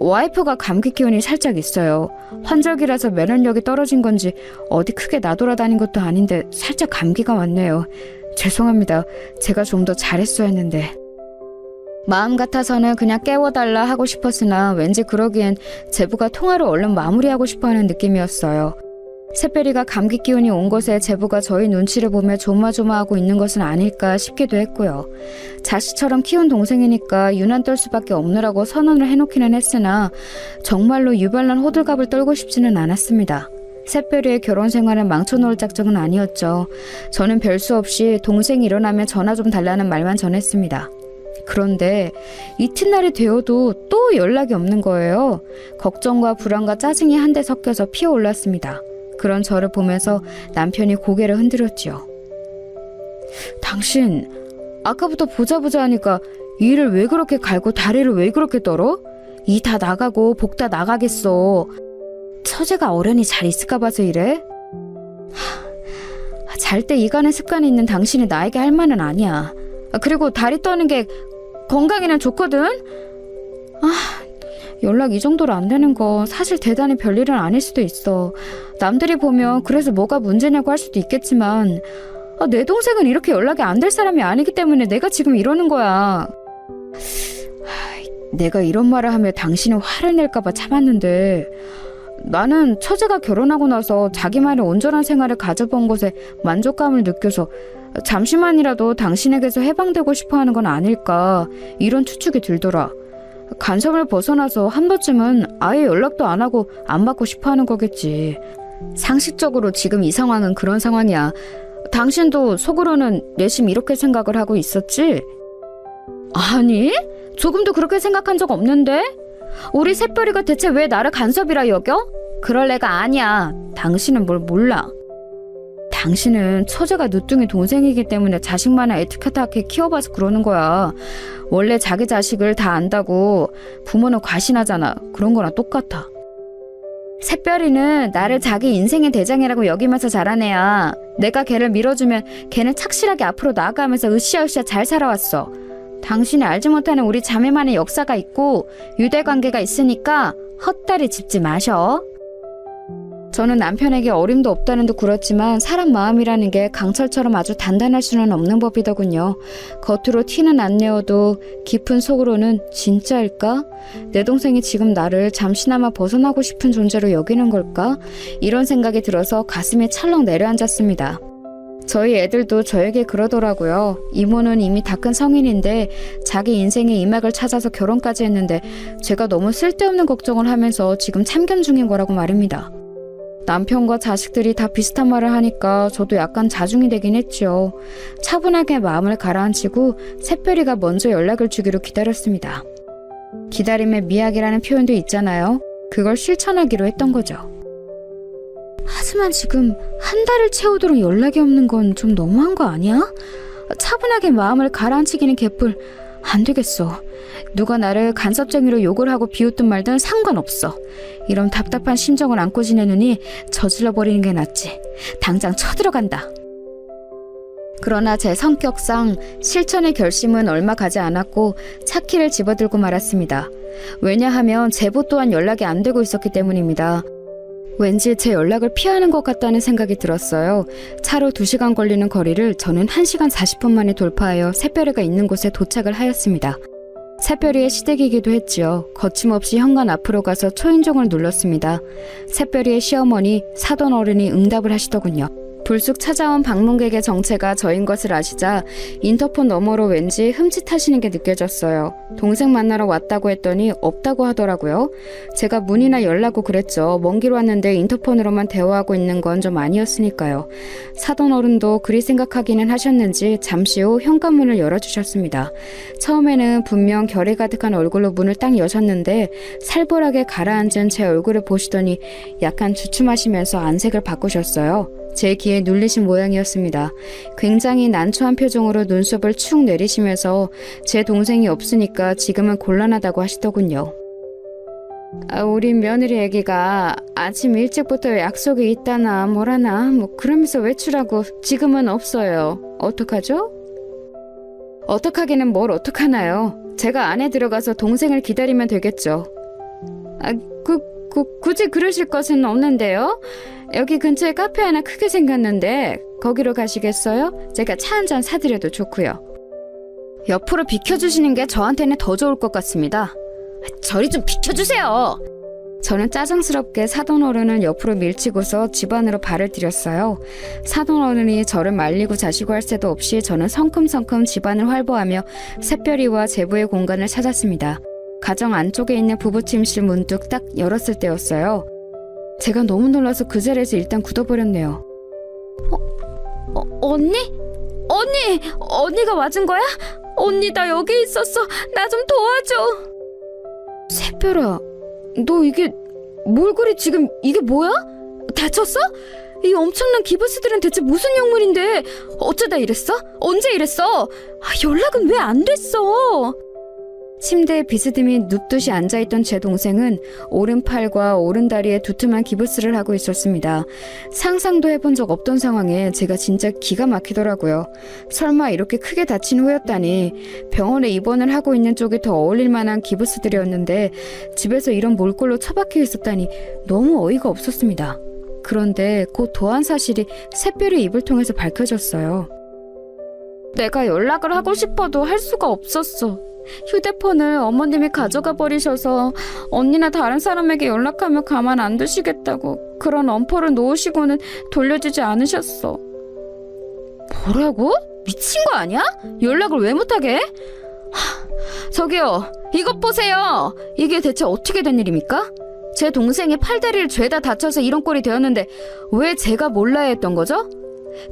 와이프가 감기 기운이 살짝 있어요. 환절기라서 면역력이 떨어진 건지 어디 크게 나돌아다닌 것도 아닌데 살짝 감기가 왔네요. 죄송합니다. 제가 좀 더 잘했어야 했는데. 마음 같아서는 그냥 깨워달라 하고 싶었으나 왠지 그러기엔 제부가 통화를 얼른 마무리하고 싶어하는 느낌이었어요. 샛별이가 감기 기운이 온 것에 제부가 저희 눈치를 보며 조마조마하고 있는 것은 아닐까 싶기도 했고요. 자식처럼 키운 동생이니까 유난 떨 수밖에 없느라고 선언을 해놓기는 했으나 정말로 유별난 호들갑을 떨고 싶지는 않았습니다. 샛별이의 결혼 생활을 망쳐놓을 작정은 아니었죠. 저는 별수 없이 동생이 일어나면 전화 좀 달라는 말만 전했습니다. 그런데 이튿날이 되어도 또 연락이 없는 거예요. 걱정과 불안과 짜증이 한데 섞여서 피어올랐습니다. 그런 저를 보면서 남편이 고개를 흔들었지요. 당신 아까부터 보자 하니까 일을 왜 그렇게 갈고 다리를 왜 그렇게 떨어? 이 다 나가고 복 다 나가겠어. 처제가 어련히 잘 있을까 봐서 이래? 잘 때 이가는 습관이 있는 당신이 나에게 할 말은 아니야. 그리고 다리 떠는 게 건강에는 좋거든? 연락 이 정도로 안 되는 거 사실 대단히 별일은 아닐 수도 있어. 남들이 보면 그래서 뭐가 문제냐고 할 수도 있겠지만 내 동생은 이렇게 연락이 안 될 사람이 아니기 때문에 내가 지금 이러는 거야. 내가 이런 말을 하며 당신은 화를 낼까 봐 참았는데 나는 처제가 결혼하고 나서 자기만의 온전한 생활을 가져본 것에 만족감을 느껴서 잠시만이라도 당신에게서 해방되고 싶어하는 건 아닐까 이런 추측이 들더라. 간섭을 벗어나서 한 번쯤은 아예 연락도 안 하고 안 받고 싶어하는 거겠지. 상식적으로 지금 이 상황은 그런 상황이야. 당신도 속으로는 내심 이렇게 생각을 하고 있었지? 아니, 조금도 그렇게 생각한 적 없는데? 우리 샛별이가 대체 왜 나를 간섭이라 여겨? 그럴 애가 아니야. 당신은 뭘 몰라. 당신은 처제가 늦둥이 동생이기 때문에 자식만을 애틋하게 키워봐서 그러는 거야. 원래 자기 자식을 다 안다고 부모는 과신하잖아. 그런 거랑 똑같아. 샛별이는 나를 자기 인생의 대장이라고 여기면서 자란 애야. 내가 걔를 밀어주면 걔는 착실하게 앞으로 나아가면서 으쌰으쌰 잘 살아왔어. 당신이 알지 못하는 우리 자매만의 역사가 있고 유대관계가 있으니까 헛다리 짚지 마셔. 저는 남편에게 어림도 없다는 듯 굴었지만 사람 마음이라는 게 강철처럼 아주 단단할 수는 없는 법이더군요. 겉으로 티는 안 내어도 깊은 속으로는 진짜일까? 내 동생이 지금 나를 잠시나마 벗어나고 싶은 존재로 여기는 걸까? 이런 생각이 들어서 가슴이 찰렁 내려앉았습니다. 저희 애들도 저에게 그러더라고요. 이모는 이미 다 큰 성인인데 자기 인생의 이막을 찾아서 결혼까지 했는데 제가 너무 쓸데없는 걱정을 하면서 지금 참견 중인 거라고 말입니다. 남편과 자식들이 다 비슷한 말을 하니까 저도 약간 자중이 되긴 했죠. 차분하게 마음을 가라앉히고 샛별이가 먼저 연락을 주기로 기다렸습니다. 기다림의 미학이라는 표현도 있잖아요. 그걸 실천하기로 했던 거죠. 하지만 지금 한 달을 채우도록 연락이 없는 건 좀 너무한 거 아니야? 차분하게 마음을 가라앉히기는 개뿔. 안 되겠어. 누가 나를 간섭쟁이로 욕을 하고 비웃든 말든 상관없어. 이런 답답한 심정을 안고 지내느니 저질러 버리는 게 낫지. 당장 쳐들어간다. 그러나 제 성격상 실천의 결심은 얼마 가지 않았고 차키를 집어들고 말았습니다. 왜냐하면 제보 또한 연락이 안 되고 있었기 때문입니다. 왠지 제 연락을 피하는 것 같다는 생각이 들었어요. 차로 2시간 걸리는 거리를 저는 1시간 40분 만에 돌파하여 새별이가 있는 곳에 도착을 하였습니다. 새별이의 시댁이기도 했지요. 거침없이 현관 앞으로 가서 초인종을 눌렀습니다. 새별이의 시어머니, 사돈 어른이 응답을 하시더군요. 불쑥 찾아온 방문객의 정체가 저인 것을 아시자 인터폰 너머로 왠지 흠칫하시는 게 느껴졌어요. 동생 만나러 왔다고 했더니 없다고 하더라고요. 제가 문이나 열라고 그랬죠. 먼 길 왔는데 인터폰으로만 대화하고 있는 건 좀 아니었으니까요. 사돈 어른도 그리 생각하기는 하셨는지 잠시 후 현관문을 열어주셨습니다. 처음에는 분명 결이 가득한 얼굴로 문을 딱 여셨는데 살벌하게 가라앉은 제 얼굴을 보시더니 약간 주춤하시면서 안색을 바꾸셨어요. 제 귀에 눌리신 모양이었습니다. 굉장히 난처한 표정으로 눈썹을 축 내리시면서 제 동생이 없으니까 지금은 곤란하다고 하시더군요. 우리 며느리 애기가 아침 일찍부터 약속이 있다나 뭐라나 그러면서 외출하고 지금은 없어요. 어떡하죠? 어떡하기는 뭘 어떡하나요? 제가 안에 들어가서 동생을 기다리면 되겠죠. 굳이 그러실 것은 없는데요. 여기 근처에 카페 하나 크게 생겼는데 거기로 가시겠어요? 제가 차 한 잔 사드려도 좋고요. 옆으로 비켜주시는 게 저한테는 더 좋을 것 같습니다. 저리 좀 비켜주세요. 저는 짜증스럽게 사돈 어른을 옆으로 밀치고서 집 안으로 발을 들였어요. 사돈 어른이 저를 말리고 자시고 할 새도 없이 저는 성큼성큼 집 안을 활보하며 새별이와 제부의 공간을 찾았습니다. 가정 안쪽에 있는 부부 침실 문득 딱 열었을 때였어요. 제가 너무 놀라서 그 자리에서 일단 굳어버렸네요. 언니? 언니가 맞은 거야? 언니 나 여기 있었어. 나 좀 도와줘. 새별아, 너 이게 뭘 그리 지금 이게 뭐야? 다쳤어? 이 엄청난 기부스들은 대체 무슨 약물인데 어쩌다 이랬어? 언제 이랬어? 연락은 왜 안 됐어? 침대에 비스듬히 눕듯이 앉아있던 제 동생은 오른팔과 오른다리에 두툼한 기부스를 하고 있었습니다. 상상도 해본 적 없던 상황에 제가 진짜 기가 막히더라고요. 설마 이렇게 크게 다친 후였다니. 병원에 입원을 하고 있는 쪽이 더 어울릴 만한 기부스들이었는데 집에서 이런 몰골로 처박혀 있었다니 너무 어이가 없었습니다. 그런데 곧 더한 사실이 새별의 입을 통해서 밝혀졌어요. 내가 연락을 하고 싶어도 할 수가 없었어. 휴대폰을 어머님이 가져가 버리셔서 언니나 다른 사람에게 연락하면 가만 안 두시겠다고 그런 엄포를 놓으시고는 돌려주지 않으셨어. 뭐라고? 미친 거 아니야? 연락을 왜 못하게 해? 저기요, 이것 보세요. 이게 대체 어떻게 된 일입니까? 제 동생이 팔다리를 죄다 다쳐서 이런 꼴이 되었는데 왜 제가 몰라야 했던 거죠?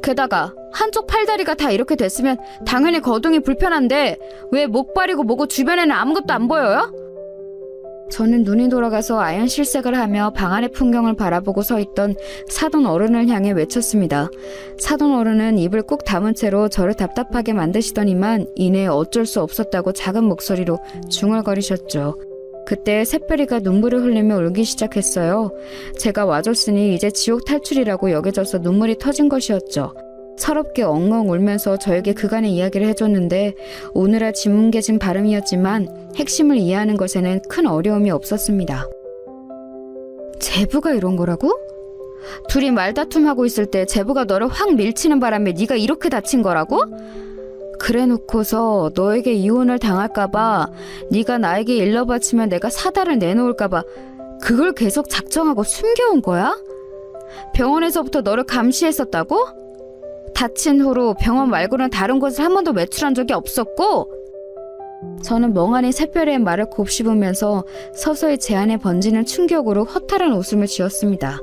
게다가 한쪽 팔다리가 다 이렇게 됐으면 당연히 거동이 불편한데 왜 목발이고 뭐고 주변에는 아무것도 안 보여요? 저는 눈이 돌아가서 아연 실색을 하며 방 안의 풍경을 바라보고 서 있던 사돈 어른을 향해 외쳤습니다. 사돈 어른은 입을 꾹 다문 채로 저를 답답하게 만드시더니만 이내 어쩔 수 없었다고 작은 목소리로 중얼거리셨죠. 그때 새별이가 눈물을 흘리며 울기 시작했어요. 제가 와줬으니 이제 지옥 탈출이라고 여겨져서 눈물이 터진 것이었죠. 서럽게 엉엉 울면서 저에게 그간의 이야기를 해줬는데 오늘아 지문개진 발음이었지만 핵심을 이해하는 것에는 큰 어려움이 없었습니다. 제부가 이런 거라고? 둘이 말다툼하고 있을 때 제부가 너를 확 밀치는 바람에 네가 이렇게 다친 거라고? 그래놓고서 너에게 이혼을 당할까봐 네가 나에게 일러 바치면 내가 사다를 내놓을까봐 그걸 계속 작정하고 숨겨온 거야? 병원에서부터 너를 감시했었다고? 다친 후로 병원 말고는 다른 곳을 한 번도 외출한 적이 없었고? 저는 멍하니 새별의 말을 곱씹으면서 서서히 제 안에 번지는 충격으로 허탈한 웃음을 지었습니다.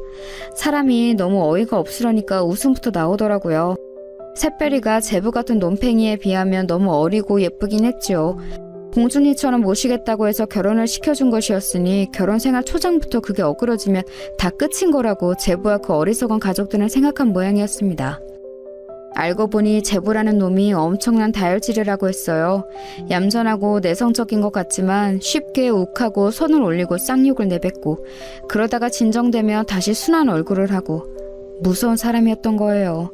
사람이 너무 어이가 없으려니까 웃음부터 나오더라고요. 새별이가 제부 같은 논팽이에 비하면 너무 어리고 예쁘긴 했죠. 공주니처럼 모시겠다고 해서 결혼을 시켜준 것이었으니 결혼 생활 초장부터 그게 어그러지면 다 끝인 거라고 제부와 그 어리석은 가족들은 생각한 모양이었습니다. 알고 보니 제부라는 놈이 엄청난 다혈질이라고 했어요. 얌전하고 내성적인 것 같지만 쉽게 욱하고 손을 올리고 쌍욕을 내뱉고 그러다가 진정되면 다시 순한 얼굴을 하고 무서운 사람이었던 거예요.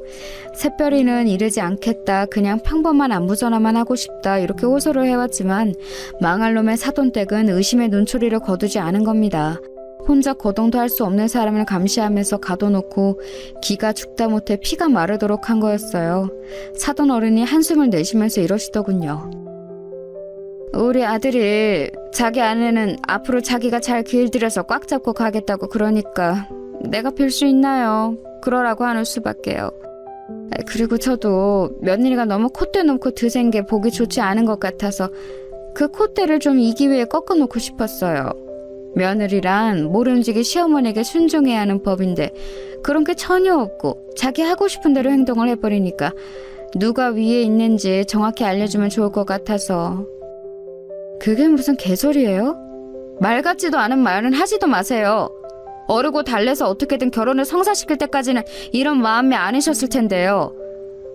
새별이는 이르지 않겠다, 그냥 평범한 안부 전화만 하고 싶다 이렇게 호소를 해왔지만 망할 놈의 사돈댁은 의심의 눈초리를 거두지 않은 겁니다. 혼자 거동도 할 수 없는 사람을 감시하면서 가둬놓고 기가 죽다 못해 피가 마르도록 한 거였어요. 사돈 어른이 한숨을 내쉬면서 이러시더군요. 우리 아들이 자기 아내는 앞으로 자기가 잘 길들여서 꽉 잡고 가겠다고 그러니까 내가 빌 수 있나요? 그러라고 하는 수밖에요. 그리고 저도 며느리가 너무 콧대 놓고 드센 게 보기 좋지 않은 것 같아서 그 콧대를 좀 이 기회에 꺾어놓고 싶었어요. 며느리란 모름지기 시어머니에게 순종해야 하는 법인데 그런 게 전혀 없고 자기 하고 싶은 대로 행동을 해버리니까 누가 위에 있는지 정확히 알려주면 좋을 것 같아서. 그게 무슨 개소리예요? 말 같지도 않은 말은 하지도 마세요. 어르고 달래서 어떻게든 결혼을 성사시킬 때까지는 이런 마음이 아니셨을 텐데요.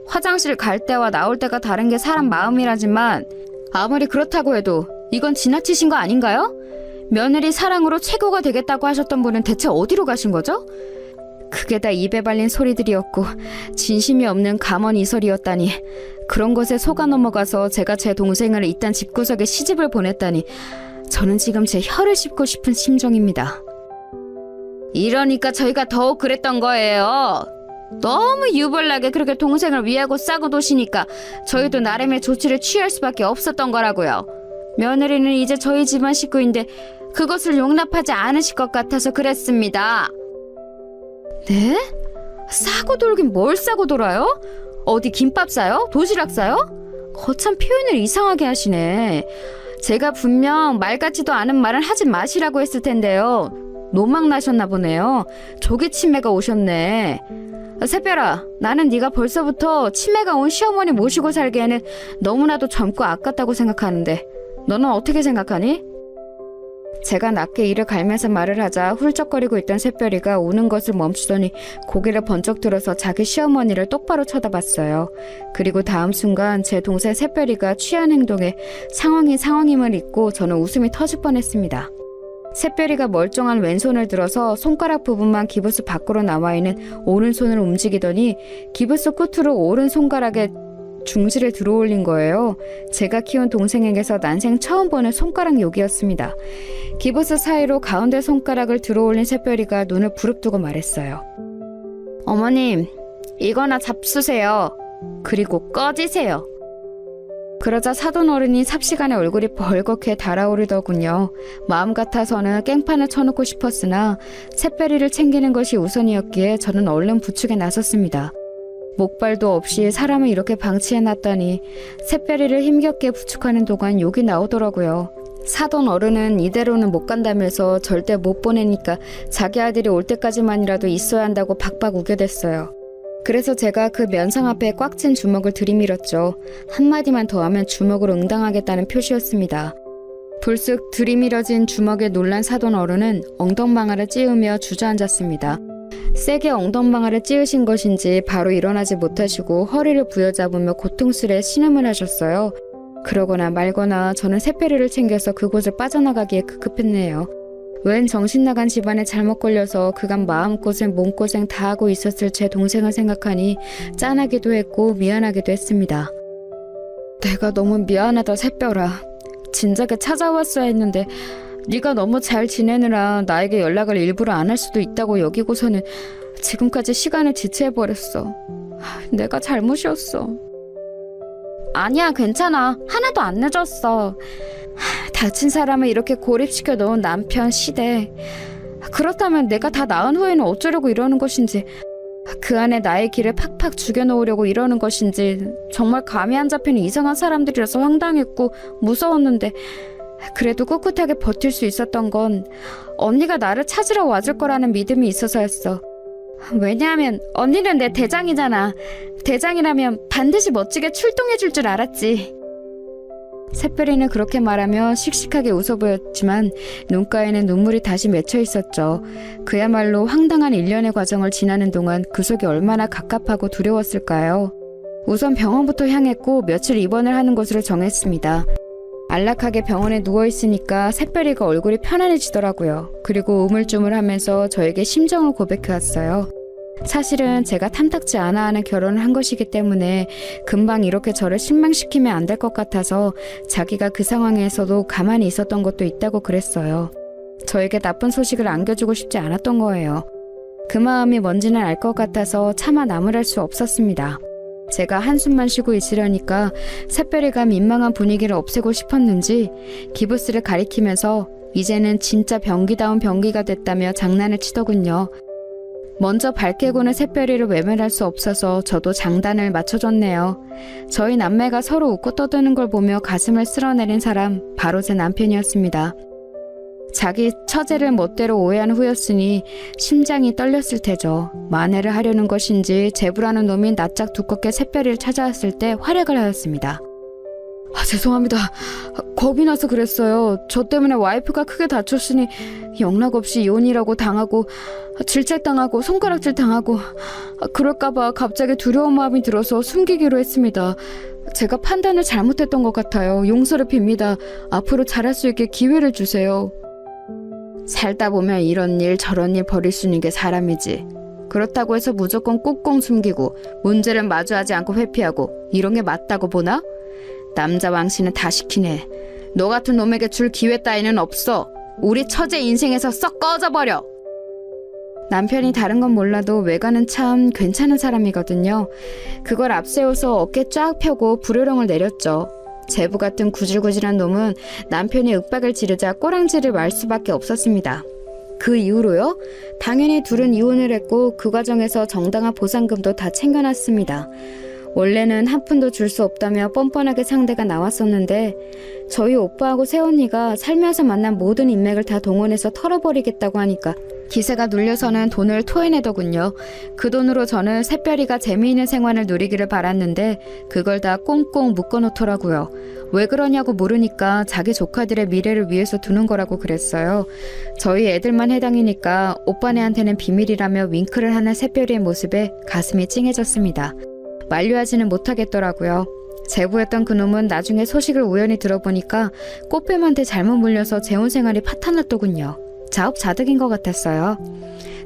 화장실 갈 때와 나올 때가 다른 게 사람 마음이라지만 아무리 그렇다고 해도 이건 지나치신 거 아닌가요? 며느리 사랑으로 최고가 되겠다고 하셨던 분은 대체 어디로 가신 거죠? 그게 다 입에 발린 소리들이었고 진심이 없는 감언이설이었다니. 그런 것에 속아 넘어가서 제가 제 동생을 이딴 집구석에 시집을 보냈다니 저는 지금 제 혀를 씹고 싶은 심정입니다. 이러니까 저희가 더욱 그랬던 거예요. 너무 유별나게 그렇게 동생을 위하고 싸고 도시니까 저희도 나름의 조치를 취할 수밖에 없었던 거라고요. 며느리는 이제 저희 집안 식구인데 그것을 용납하지 않으실 것 같아서 그랬습니다. 네? 싸고 돌긴 뭘 싸고 돌아요? 어디 김밥 싸요? 도시락 싸요? 거참 표현을 이상하게 하시네. 제가 분명 말 같지도 않은 말은 하지 마시라고 했을 텐데요. 노망 나셨나 보네요. 조기 치매가 오셨네. 새별아, 나는 네가 벌써부터 치매가 온 시어머니 모시고 살기에는 너무나도 젊고 아깝다고 생각하는데 너는 어떻게 생각하니? 제가 낮게 이를 갈면서 말을 하자 훌쩍거리고 있던 새별이가 우는 것을 멈추더니 고개를 번쩍 들어서 자기 시어머니를 똑바로 쳐다봤어요. 그리고 다음 순간 제 동생 새별이가 취한 행동에 상황이 상황임을 잊고 저는 웃음이 터질 뻔했습니다. 새별이가 멀쩡한 왼손을 들어서 손가락 부분만 기부스 밖으로 나와있는 오른손을 움직이더니 기부스 끝으로 오른손가락에 중지를 들어올린 거예요. 제가 키운 동생에게서 난생 처음 보는 손가락 욕이었습니다. 기부스 사이로 가운데 손가락을 들어올린 새별이가 눈을 부릅뜨고 말했어요. 어머님, 이거나 잡수세요. 그리고 꺼지세요. 그러자 사돈 어른이 삽시간에 얼굴이 벌겋게 달아오르더군요. 마음 같아서는 깽판을 쳐놓고 싶었으나 새별이를 챙기는 것이 우선이었기에 저는 얼른 부축에 나섰습니다. 목발도 없이 사람을 이렇게 방치해놨다니. 새별이를 힘겹게 부축하는 동안 욕이 나오더라고요. 사돈 어른은 이대로는 못 간다면서 절대 못 보내니까 자기 아들이 올 때까지만이라도 있어야 한다고 박박 우겨댔어요. 그래서 제가 그 면상 앞에 꽉 쥔 주먹을 들이밀었죠. 한마디만 더 하면 주먹을 응당하겠다는 표시였습니다. 불쑥 들이밀어진 주먹에 놀란 사돈 어른은 엉덩방아를 찌우며 주저앉았습니다. 세게 엉덩방아를 찌으신 것인지 바로 일어나지 못하시고 허리를 부여잡으며 고통스레 신음을 하셨어요. 그러거나 말거나 저는 새별이를 챙겨서 그곳을 빠져나가기에 급급했네요. 웬 정신나간 집안에 잘못 걸려서 그간 마음고생 몸고생 다 하고 있었을 제 동생을 생각하니 짠하기도 했고 미안하기도 했습니다. 내가 너무 미안하다 새별아. 진작에 찾아왔어야 했는데 네가 너무 잘 지내느라 나에게 연락을 일부러 안 할 수도 있다고 여기고서는 지금까지 시간을 지체해버렸어. 내가 잘못이었어. 아니야, 괜찮아. 하나도 안 늦었어. 다친 사람을 이렇게 고립시켜 놓은 남편 시대. 그렇다면 내가 다 나은 후에는 어쩌려고 이러는 것인지, 그 안에 나의 길을 팍팍 죽여놓으려고 이러는 것인지 정말 감이 안 잡히는 이상한 사람들이라서 황당했고 무서웠는데 그래도 꿋꿋하게 버틸 수 있었던 건 언니가 나를 찾으러 와줄 거라는 믿음이 있어서였어. 왜냐하면 언니는 내 대장이잖아. 대장이라면 반드시 멋지게 출동해줄 줄 알았지. 새별이는 그렇게 말하며 씩씩하게 웃어 보였지만 눈가에는 눈물이 다시 맺혀 있었죠. 그야말로 황당한 일련의 과정을 지나는 동안 그 속이 얼마나 갑갑하고 두려웠을까요? 우선 병원부터 향했고 며칠 입원을 하는 것으로 정했습니다. 안락하게 병원에 누워있으니까 새별이가 얼굴이 편안해지더라고요. 그리고 우물쭈물하면서 저에게 심정을 고백해왔어요. 사실은 제가 탐탁지 않아 하는 결혼을 한 것이기 때문에 금방 이렇게 저를 실망시키면 안 될 것 같아서 자기가 그 상황에서도 가만히 있었던 것도 있다고 그랬어요. 저에게 나쁜 소식을 안겨주고 싶지 않았던 거예요. 그 마음이 뭔지는 알 것 같아서 차마 나무랄 수 없었습니다. 제가 한숨만 쉬고 있으려니까 샛별이가 민망한 분위기를 없애고 싶었는지 기부스를 가리키면서 이제는 진짜 병기다운 병기가 됐다며 장난을 치더군요. 먼저 발깨고는 샛별이를 외면할 수 없어서 저도 장단을 맞춰줬네요. 저희 남매가 서로 웃고 떠드는 걸 보며 가슴을 쓸어내린 사람 바로 제 남편이었습니다. 자기 처제를 멋대로 오해한 후였으니 심장이 떨렸을 테죠. 만회를 하려는 것인지 제부라는 놈이 낯짝 두껍게 샛별이를 찾아왔을 때 활약을 하였습니다. 죄송합니다. 겁이 나서 그랬어요. 저 때문에 와이프가 크게 다쳤으니 영락 없이 이혼이라고 당하고 질책당하고 손가락질 당하고 그럴까봐 갑자기 두려운 마음이 들어서 숨기기로 했습니다. 제가 판단을 잘못했던 것 같아요. 용서를 빕니다. 앞으로 잘할 수 있게 기회를 주세요. 살다 보면 이런 일 저런 일 벌일 수 있는 게 사람이지. 그렇다고 해서 무조건 꽁꽁 숨기고 문제를 마주하지 않고 회피하고 이런 게 맞다고 보나? 남자 왕씨는 다 시키네. 너 같은 놈에게 줄 기회 따위는 없어. 우리 처제 인생에서 썩 꺼져버려. 남편이 다른 건 몰라도 외관은 참 괜찮은 사람이거든요. 그걸 앞세워서 어깨 쫙 펴고 불효령을 내렸죠. 제부 같은 구질구질한 놈은 남편이 윽박을 지르자 꼬랑지를 말 수밖에 없었습니다. 그 이후로요? 당연히 둘은 이혼을 했고 그 과정에서 정당한 보상금도 다 챙겨놨습니다. 원래는 한 푼도 줄 수 없다며 뻔뻔하게 상대가 나왔었는데 저희 오빠하고 새언니가 살면서 만난 모든 인맥을 다 동원해서 털어버리겠다고 하니까 기세가 눌려서는 돈을 토해내더군요. 그 돈으로 저는 샛별이가 재미있는 생활을 누리기를 바랐는데 그걸 다 꽁꽁 묶어놓더라고요. 왜 그러냐고 물으니까 자기 조카들의 미래를 위해서 두는 거라고 그랬어요. 저희 애들만 해당이니까 오빠네한테는 비밀이라며 윙크를 하는 샛별이의 모습에 가슴이 찡해졌습니다. 만류하지는 못하겠더라고요. 제부였던 그놈은 나중에 소식을 우연히 들어보니까 꽃뱀한테 잘못 물려서 재혼생활이 파탄났더군요. 자업자득인 것 같았어요.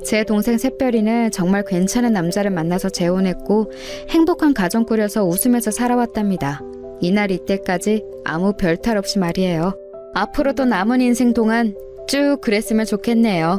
제 동생 샛별이는 정말 괜찮은 남자를 만나서 재혼했고 행복한 가정 꾸려서 웃으면서 살아왔답니다. 이날 이때까지 아무 별탈 없이 말이에요. 앞으로도 남은 인생 동안 쭉 그랬으면 좋겠네요.